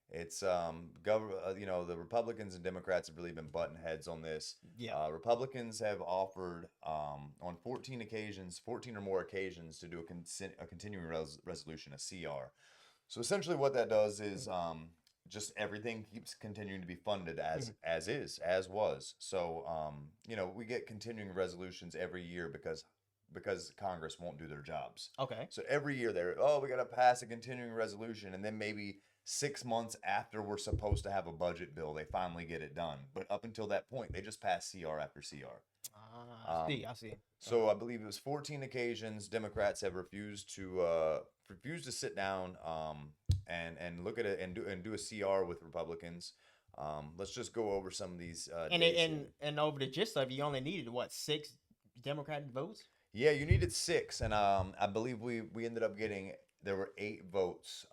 It's the Republicans and Democrats have really been butting heads on this. Yeah. Republicans have offered on 14 or more occasions, to do a continuing resolution, a CR. So essentially what that does is just everything keeps continuing to be funded as was. So we get continuing resolutions every year because Congress won't do their jobs. Okay. So every year we got to pass a continuing resolution, and then maybe 6 months after we're supposed to have a budget bill, they finally get it done. But up until that point, they just pass CR after CR. I see. So I believe it was 14 occasions Democrats have refused to sit down and look at it and do a CR with Republicans. Let's just go over some of these. And over the gist of it, you only needed 6 Democratic votes? Yeah, you needed 6, and I believe we ended up getting. There were 8 votes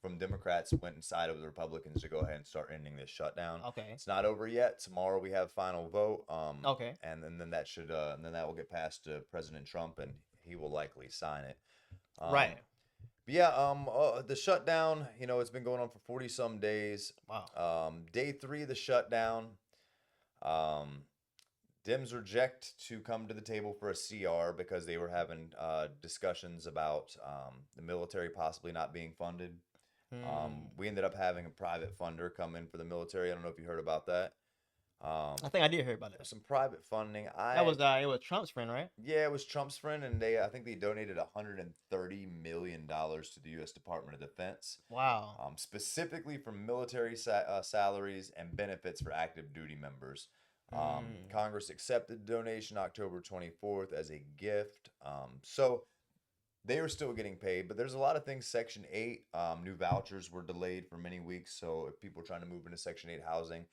from Democrats went inside of the Republicans to go ahead and start ending this shutdown. Okay. It's not over yet. Tomorrow we have final vote. Okay. And then that will get passed to President Trump, and he will likely sign it. Right. But yeah. The shutdown. It's been going on for 40 some days. Wow. Day 3 of the shutdown. Dems reject to come to the table for a CR because they were having discussions about the military possibly not being funded. We ended up having a private funder come in for the military. I don't know if you heard about that. I think I did hear about that. Some private funding. That was it was Trump's friend, right? Yeah, it was Trump's friend, and I think they donated $130 million to the U.S. Department of Defense. Wow. Specifically for military salaries and benefits for active duty members. Congress accepted the donation October 24th as a gift. So they were still getting paid, but there's a lot of things. Section 8, new vouchers were delayed for many weeks. So if people are trying to move into Section 8 housing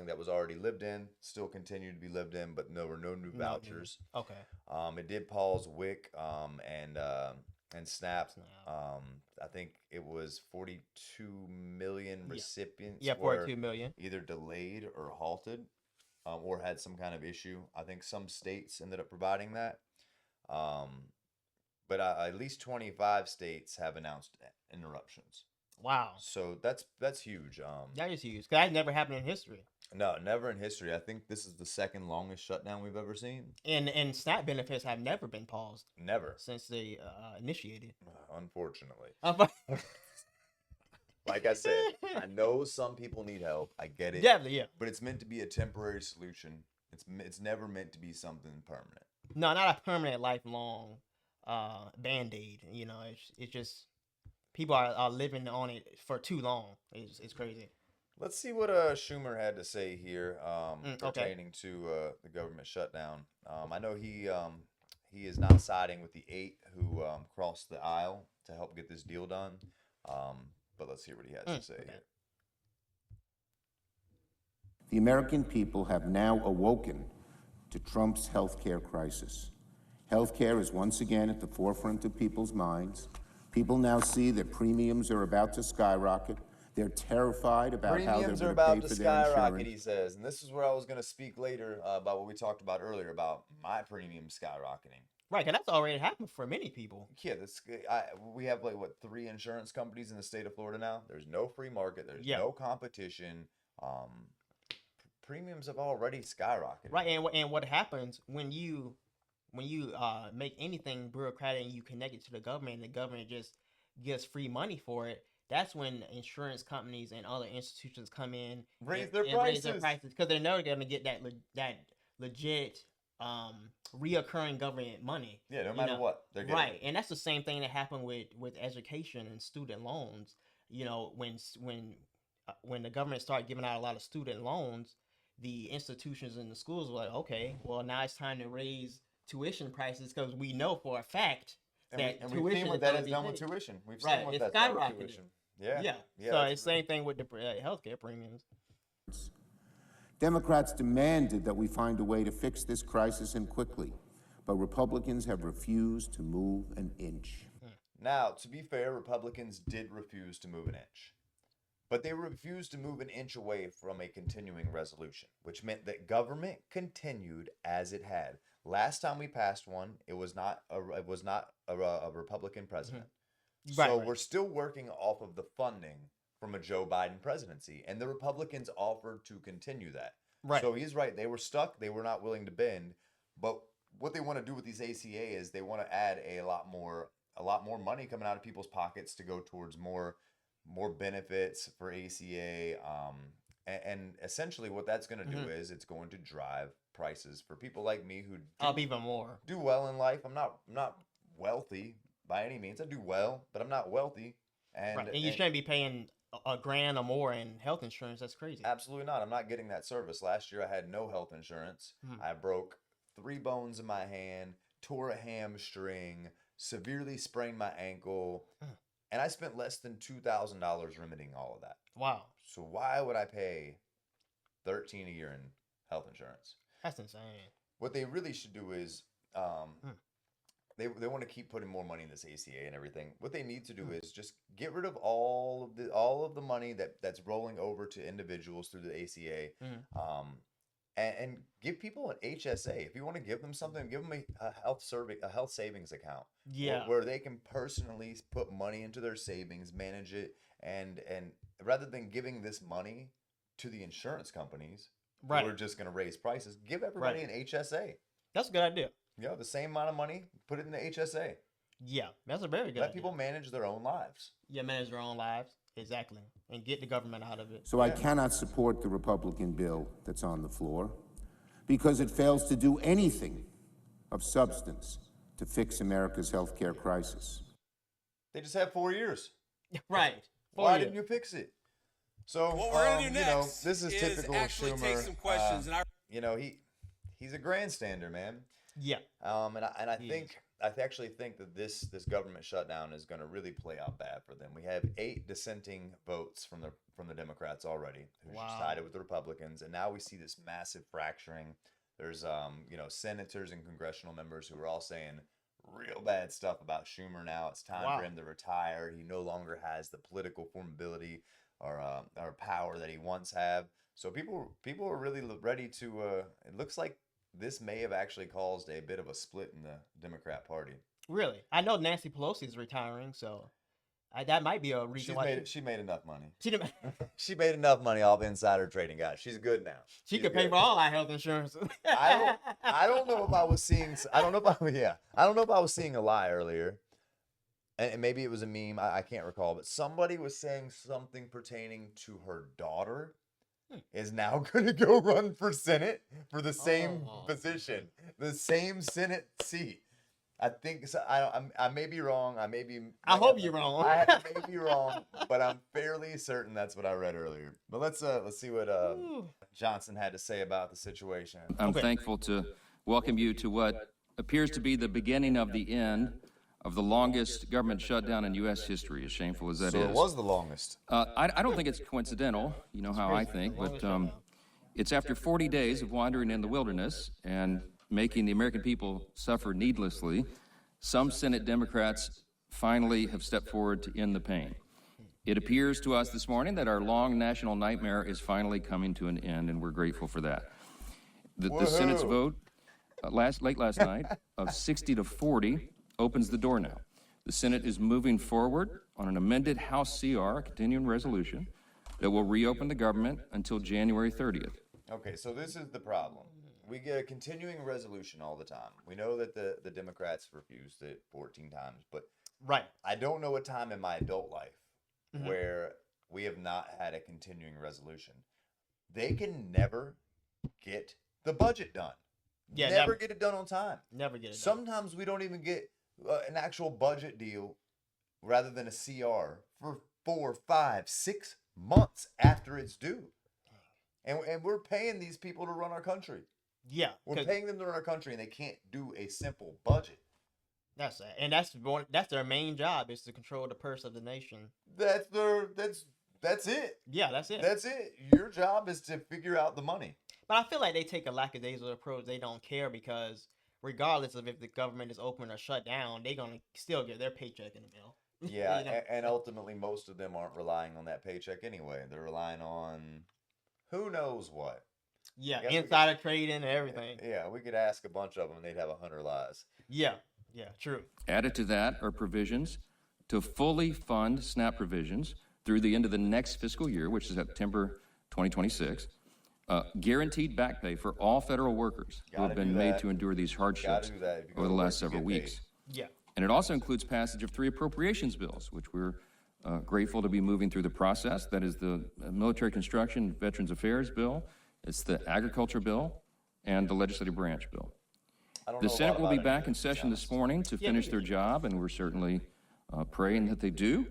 that was already lived in still continued to be lived in, but there were no new vouchers. Okay. It did pause WIC and SNAP. I think it was 42 million recipients. Yeah, 42 million. Either delayed or halted, or had some kind of issue. I think some states ended up providing that. But at least 25 states have announced interruptions. Wow. So that's huge. That is huge. 'Cause that never happened in history. No, never in history. I think this is the second longest shutdown we've ever seen. And SNAP benefits have never been paused. Never. Since they initiated. Unfortunately. Like I said, I know some people need help. I get it. Definitely, yeah. But it's meant to be a temporary solution. It's never meant to be something permanent. No, not a permanent, lifelong Band-Aid. It's just people are living on it for too long. It's crazy. Let's see what Schumer had to say here pertaining to the government shutdown. I know he is not siding with the 8 who crossed the aisle to help get this deal done. But let's hear what he has to say here. The American people have now awoken to Trump's healthcare crisis. Healthcare is once again at the forefront of people's minds. People now see that premiums are about to skyrocket. They're terrified about how they're going to pay for their insurance. He says. And this is where I was going to speak later about what we talked about earlier about my premium skyrocketing. Right, because that's already happened for many people. Yeah, we have 3 insurance companies in the state of Florida now. There's no free market. There's no competition. Premiums have already skyrocketed. Right, and what happens when you make anything bureaucratic and you connect it to the government, and the government just gives free money for it, that's when insurance companies and other institutions come in raise their prices because they're never going to get that legit reoccurring government money. Yeah, no matter what they're getting. Right, and that's the same thing that happened with education and student loans. When the government started giving out a lot of student loans, the institutions and the schools were like, okay, well now it's time to raise tuition prices because we know for a fact that we've seen what that has done with tuition. We've seen what that's done with tuition. Yeah. So it's the same thing with the healthcare premiums. Democrats demanded that we find a way to fix this crisis and quickly, but Republicans have refused to move an inch. Now, to be fair, Republicans did refuse to move an inch. But they refused to move an inch away from a continuing resolution, which meant that government continued as it had. Last time we passed one, it was not a Republican president. So we're still working off of the funding from a Joe Biden presidency, and the Republicans offered to continue that. Right. So he's right. They were stuck. They were not willing to bend. But what they want to do with these ACA is they want to add a lot more money coming out of people's pockets to go towards more benefits for ACA. And essentially what that's going to do is it's going to drive prices for people like me who up even more. Do well in life. I'm not wealthy by any means. I do well, but I'm not wealthy. And you shouldn't be paying $1,000 or more in health insurance. That's crazy. Absolutely not. I'm not getting that service. Last year I had no health insurance. I broke 3 bones in my hand, tore a hamstring, severely sprained my ankle, and I spent less than $2,000 remedying all of that. Wow. So why would I pay $13 a year in health insurance? That's insane. What they really should do is they want to keep putting more money in this ACA and everything. What they need to do is just get rid of all of the money that's rolling over to individuals through the ACA, and give people an HSA. If you want to give them something, give them a health savings account. Yeah, where they can personally put money into their savings, manage it, and rather than giving this money to the insurance companies, who are just going to raise prices, give everybody an HSA. That's a good idea. The same amount of money, put it in the HSA. Yeah, that's a very good Let idea. people manage their own lives. Yeah, manage their own lives. Exactly. And get the government out of it. So I cannot support the Republican bill that's on the floor because it fails to do anything of substance to fix America's healthcare crisis. They just have 4 years. Right. Why didn't you fix it? So what we're gonna do next this is typical of actually Schumer. take some questions, and he's a grandstander, man. Yeah. I actually think that this government shutdown is going to really play out bad for them. We have 8 dissenting votes from the Democrats already, who sided with the Republicans, and now we see this massive fracturing. There's senators and congressional members who are all saying real bad stuff about Schumer now. It's time for him to retire. He no longer has the political formability or power that he once had. So people are really ready to. It looks like this may have actually caused a bit of a split in the Democrat Party. Really? I know Nancy Pelosi is retiring, so that might be a reason why. She made enough money. She made enough money off insider trading, guys. She's good now. She could pay for all our health insurance. I don't know if I was seeing. I don't know if I was seeing a lie earlier, and maybe it was a meme. I can't recall, but somebody was saying something pertaining to her daughter. Is now going to go run for Senate for the same position, the same Senate seat. I think so. I may be wrong. I hope you're wrong. I may be wrong, but I'm fairly certain that's what I read earlier. But let's see what Johnson had to say about the situation. I'm thankful to welcome you to what appears to be the beginning of the end of the longest government shutdown in U.S. history, as shameful as that is. So it was the longest. I don't think it's coincidental, you know how I think, but it's after 40 days of wandering in the wilderness and making the American people suffer needlessly, some Senate Democrats finally have stepped forward to end the pain. It appears to us this morning that our long national nightmare is finally coming to an end, and we're grateful for that. The Senate's vote late last night of 60 to 40 opens the door now. The Senate is moving forward on an amended House CR, a continuing resolution, that will reopen the government until January 30th. Okay, so this is the problem. We get a continuing resolution all the time. We know that the Democrats refused it 14 times, but I don't know a time in my adult life where we have not had a continuing resolution. They can never get the budget done. Yeah, never get it done on time. Never get it done. Sometimes we don't even get an actual budget deal rather than a CR for 4, 5, 6 months after it's due. And we're paying these people to run our country. Yeah. We're paying them to run our country, and they can't do a simple budget. That's it. And that's their main job, is to control the purse of the nation. That's it. Yeah, that's it. That's it. Your job is to figure out the money. But I feel like they take a lackadaisical approach. They don't care because regardless of if the government is open or shut down, they're gonna still get their paycheck in the mail. Yeah, You know? and ultimately, most of them aren't relying on that paycheck anyway. They're relying on who knows what. Yeah, Guess we insider trading and everything. Yeah, we could ask a bunch of them, and they'd have 100 lies. Yeah, true. Added to that are provisions to fully fund SNAP provisions through the end of the next fiscal year, which is September 2026. Guaranteed back pay for all federal workers who have been made to endure these hardships do that. If you go over the to work, last you several get paid. weeks. Yeah. And it also includes passage of 3 appropriations bills, which we're grateful to be moving through the process. That is the Military Construction Veterans Affairs Bill, it's the Agriculture Bill, and the Legislative Branch Bill. The Senate will be back in session this morning to finish their job, and we're certainly praying that they do.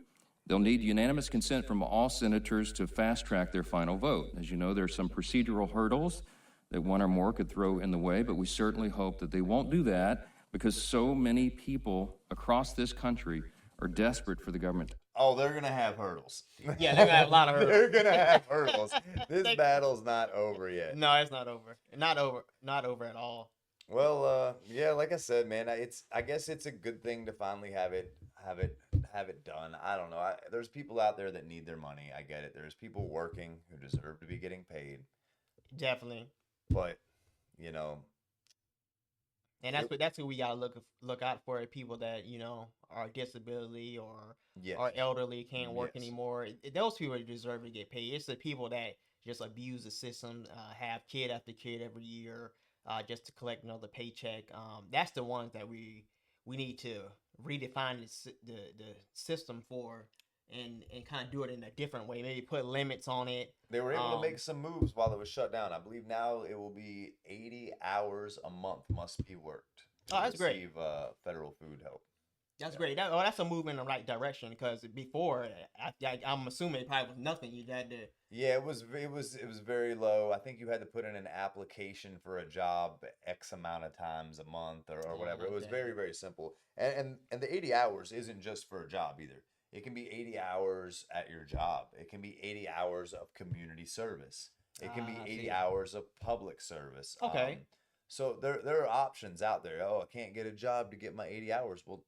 They'll need unanimous consent from all senators to fast-track their final vote. As you know, there are some procedural hurdles that one or more could throw in the way, but we certainly hope that they won't do that because so many people across this country are desperate for the government. Oh, they're going to have hurdles. Yeah, they're gonna have a lot of hurdles. They're going to have hurdles. This battle's not over yet. No, it's not over. Not over at all. Well, yeah, like I said, man, I guess it's a good thing to finally have it done. I don't know. There's people out there that need their money. I get it. There's people working who deserve to be getting paid. Definitely. But, you know, and that's who we gotta look out for, people that, you know, are disability or are elderly, can't work anymore. Those people deserve to get paid. It's the people that just abuse the system, have kid after kid every year, just to collect another paycheck. That's the ones that we need to redefine the system for, and kind of do it in a different way. Maybe put limits on it. They were able to make some moves while it was shut down. I believe now it will be 80 hours a month must be worked to receive federal food help. That's great. That's a move in the right direction, because before, I'm assuming it probably was nothing. You had to. Yeah, it was very low. I think you had to put in an application for a job X amount of times a month or whatever. It was very, very simple. And the 80 hours isn't just for a job either. It can be 80 hours at your job. It can be 80 hours of community service. It can be 80 hours of public service. Okay. So there are options out there. Oh, I can't get a job to get my 80 hours. Well,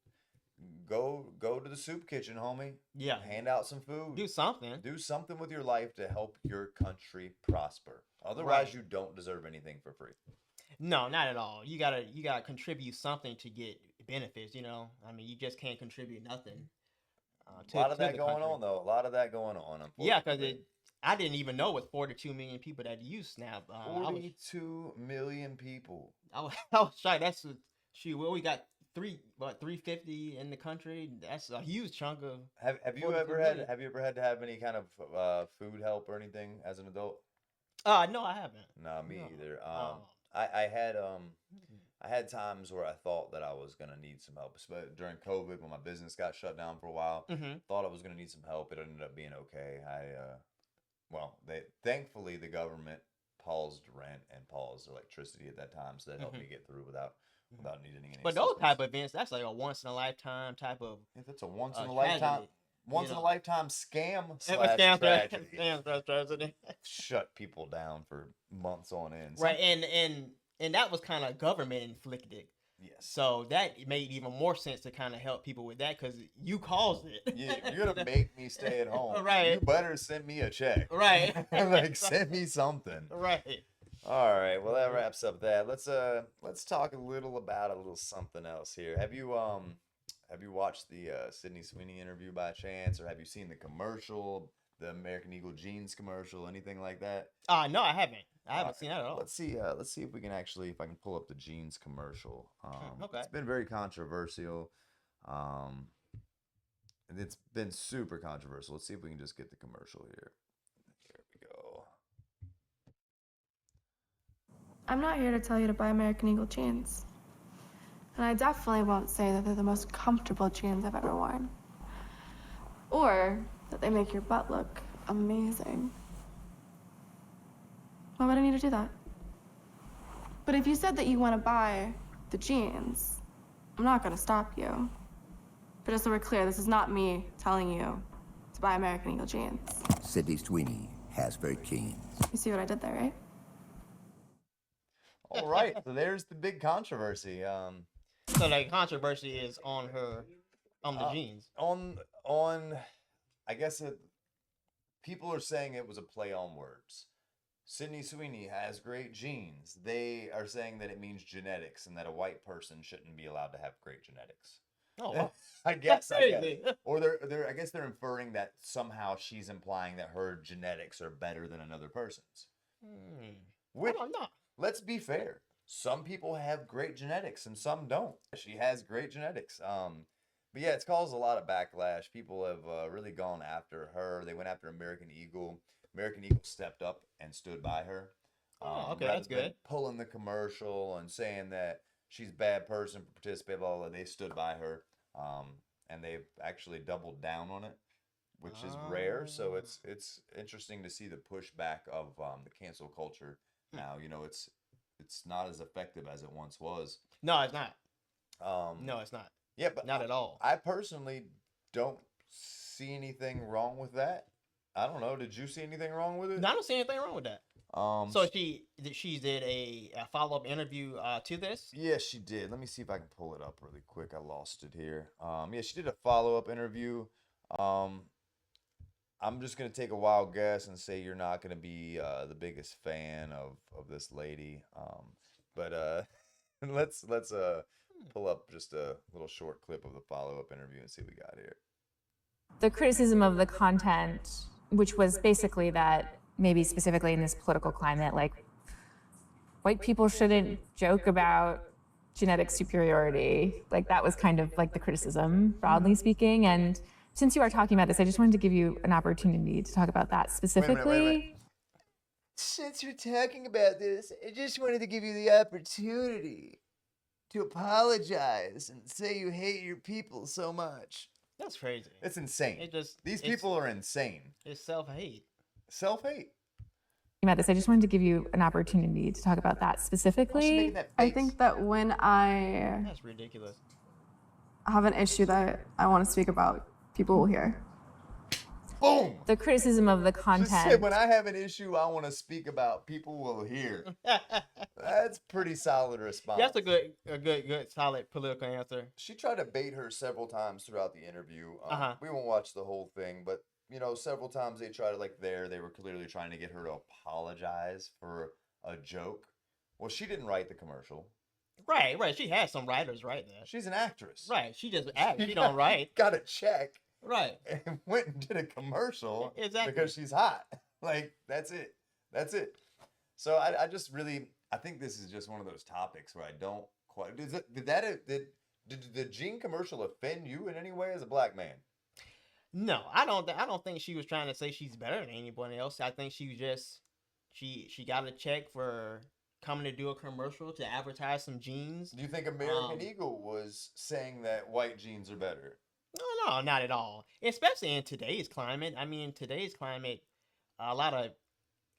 go to the soup kitchen, homie. Yeah. Hand out some food. Do something. Do something with your life to help your country prosper. Otherwise, you don't deserve anything for free. No, not at all. You gotta contribute something to get benefits. You know, I mean, you just can't contribute nothing. A lot of that going on, though. A lot of that going on. Yeah, because I didn't even know it was 42 million people that use SNAP. 42 million people. I was shocked. That's shoot. We got 350 in the country. That's a huge chunk of. Have you ever had to have any kind of food help or anything as an adult? No, I haven't. No, me either. I had times where I thought that I was gonna need some help, but during COVID, when my business got shut down for a while, thought I was gonna need some help. It ended up being okay. Thankfully the government paused rent and paused electricity at that time, so that helped me get through without needing any. But those type of events, that's like a once in a lifetime type of. If it's a once in a lifetime. Once in a lifetime scam tragedy. Shut people down for months on end. Right, and that was kind of government inflicted. Yes. So that made even more sense to kind of help people with that, because you caused it. Yeah, if you're gonna make me stay at home, right? You better send me a check. Right. Send me something. Right. All right. Well, that wraps up that. Let's talk a little something else here. Have you watched the Sydney Sweeney interview by chance, or have you seen the commercial, the American Eagle jeans commercial, anything like that? No, I haven't. I haven't seen that at all. Let's see if we can if I can pull up the jeans commercial. Okay. It's been very controversial. And it's been super controversial. Let's see if we can just get the commercial here. Here we go. I'm not here to tell you to buy American Eagle jeans. And I definitely won't say that they're the most comfortable jeans I've ever worn. Or that they make your butt look amazing. Why would I need to do that? But if you said that you want to buy the jeans, I'm not going to stop you. But just so we're clear, this is not me telling you to buy American Eagle jeans. Sydney Sweeney, Hasbro jeans. You see what I did there, right? All right, so there's the big controversy. So the controversy is on her, on the jeans. On, I guess people are saying it was a play on words. Sydney Sweeney has great genes. They are saying that it means genetics and that a white person shouldn't be allowed to have great genetics. Oh, wow. I guess. Crazy. Or I guess they're inferring that somehow she's implying that her genetics are better than another person's. Which, I don't know. let's be fair. Some people have great genetics and some don't. She has great genetics. But yeah, it's caused a lot of backlash. People have really gone after her. They went after American Eagle. American Eagle stepped up and stood by her. Okay, rather that's good. than pulling the commercial and saying that she's a bad person for participating, blah, blah, blah. They stood by her. And they've actually doubled down on it, which is rare. So it's interesting to see the pushback of the cancel culture now. You know, it's not as effective as it once was. No, it's not. No, it's not. Yeah, but not at all. I personally don't see anything wrong with that. I don't know. Did you see anything wrong with it? No, I don't see anything wrong with that. So she did a follow-up interview to this? Yeah, she did. Let me see if I can pull it up really quick. I lost it here. Yeah, she did a follow-up interview. I'm just going to take a wild guess and say you're not going to be the biggest fan of this lady. But let's pull up just a little short clip of the follow-up interview and see what we got here. The criticism of the content, which was basically that maybe specifically in this political climate, like white people shouldn't joke about genetic superiority. Like that was kind of like the criticism, broadly speaking. And since you are talking about this, I just wanted to give you an opportunity to talk about that specifically. Wait. Since you're talking about this, I just wanted to give you the opportunity to apologize and say you hate your people so much. That's crazy. It's insane. These it's- people are insane. It's self-hate. Self-hate. About this, I just wanted to give you an opportunity to talk about that specifically. I think that when I That's ridiculous. have an issue that I want to speak about, people will hear. Boom! The criticism of the Just content. said, when I have an issue I want to speak about, people will hear. That's pretty solid response. That's a good, solid political answer. She tried to bait her several times throughout the interview. We won't watch the whole thing, but you know, several times they tried to they were clearly trying to get her to apologize for a joke. Well, she didn't write the commercial. Right. She has some writers right there. She's an actress. Right. She just acts. She don't write. Got a check. Right. And went and did a commercial. Exactly. Because she's hot. Like, that's it. So I just really, I think this is just one of those topics where I don't quite, did the Gene commercial offend you in any way as a black man? No, I don't think she was trying to say she's better than anyone else. I think she was just, she got a check for coming to do a commercial to advertise some jeans. Do you think American Eagle was saying that white jeans are better? No, not at all. Especially in today's climate. I mean, a lot of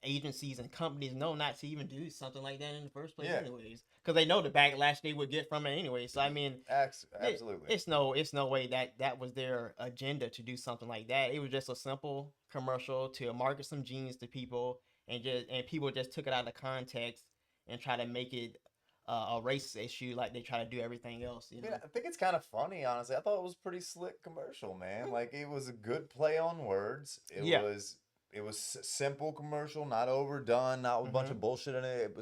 agencies and companies know not to even do something like that in the first place, anyways, because they know the backlash they would get from it anyway. So I mean, absolutely, it's no way that was their agenda to do something like that. It was just a simple commercial to market some jeans to people, and people just took it out of context and try to make it a racist issue like they try to do everything else. You know? I think it's kind of funny, honestly. I thought it was a pretty slick commercial, man. Like, it was a good play on words. It was simple commercial, not overdone, not with a bunch of bullshit in it.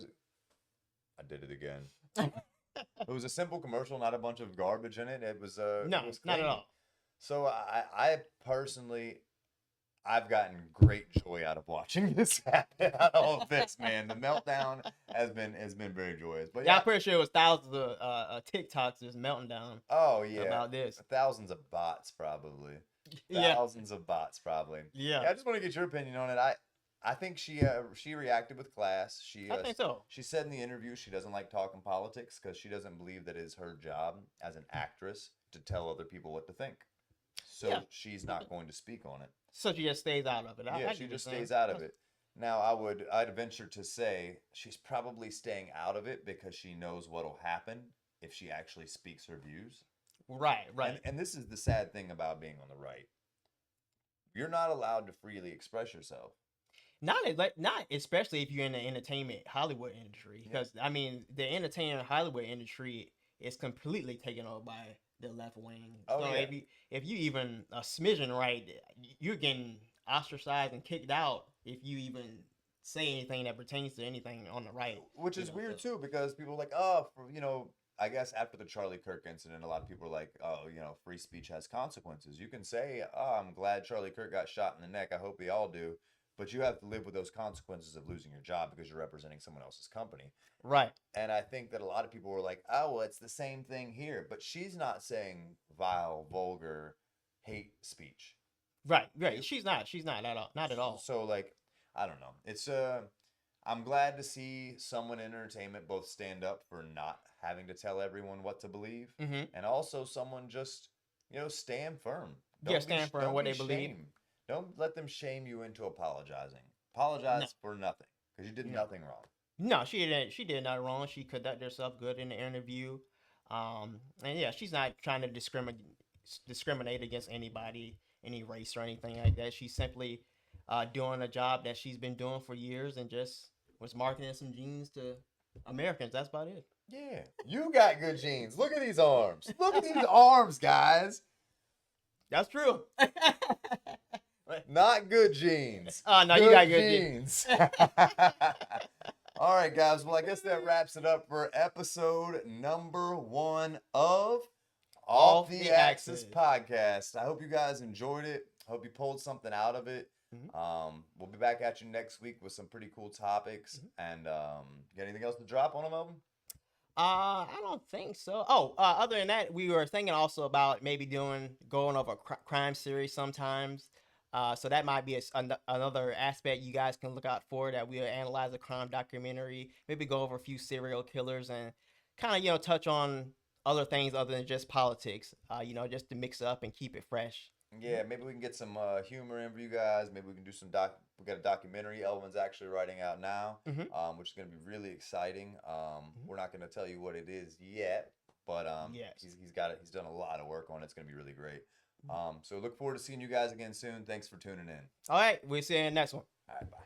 I did it again. It was a simple commercial, not a bunch of garbage in it. It was no, it was not at clean. all. So I personally, I've gotten great joy out of watching this happen. Out of all of this, man. The meltdown has been very joyous. But I'm pretty sure it was thousands of TikToks just melting down. Oh yeah, about this. Thousands of bots probably. Yeah. Thousands of bots probably. Yeah. I just want to get your opinion on it. I think she reacted with class. I think so. She said in the interview she doesn't like talking politics because she doesn't believe that it is her job as an actress to tell other people what to think. So she's not going to speak on it. So she just stays out of it. I She just stays out of it. Now, I'd venture to say she's probably staying out of it because she knows what'll happen if she actually speaks her views. Right. And this is the sad thing about being on the right. You're not allowed to freely express yourself. Not especially if you're in the entertainment Hollywood industry, because I mean the entertainment Hollywood industry is completely taken over by the left wing. Oh, So yeah. if you even a smidgen right, you're getting ostracized and kicked out if you even say anything that pertains to anything on the right. Which is weird too, because people are like, oh, I guess after the Charlie Kirk incident, a lot of people are like, oh, free speech has consequences. You can say, oh, I'm glad Charlie Kirk got shot in the neck. I hope we all do. But you have to live with those consequences of losing your job because you're representing someone else's company. Right. And I think that a lot of people were like, oh, well, it's the same thing here. But she's not saying vile, vulgar, hate speech. Right. She's not at all. Not at all. So, like, I don't know. It's I'm glad to see someone in entertainment both stand up for not having to tell everyone what to believe, and also someone just stand firm. Stand firm in what they believe. Don't let them shame you into apologizing. Apologize for nothing because you did nothing wrong. No, she didn't. She did nothing wrong. She conducted herself good in the interview, and yeah, she's not trying to discriminate against anybody, any race or anything like that. She's simply doing a job that she's been doing for years and just was marketing some jeans to Americans. That's about it. Yeah, you got good jeans. Look at these arms. Look at these arms, guys. That's true. Not good jeans. Oh, no, you got good jeans. All right, guys. Well, I guess that wraps it up for episode number 1 of Off the Axis podcast. I hope you guys enjoyed it. I hope you pulled something out of it. We'll be back at you next week with some pretty cool topics. And got anything else to drop on them, Melvin? I don't think so. Oh, other than that, we were thinking also about maybe going over a crime series sometimes. So that might be another aspect you guys can look out for, that we'll analyze a crime documentary, maybe go over a few serial killers and kind of, touch on other things other than just politics, just to mix up and keep it fresh. Yeah, maybe we can get some humor in for you guys. Maybe we can do some we got a documentary Elvin's actually writing out now, which is going to be really exciting. We're not going to tell you what it is yet, but he's got it. He's done a lot of work on it. It's going to be really great. So look forward to seeing you guys again soon. Thanks for tuning in. All right, we'll see you in the next one. All right, bye.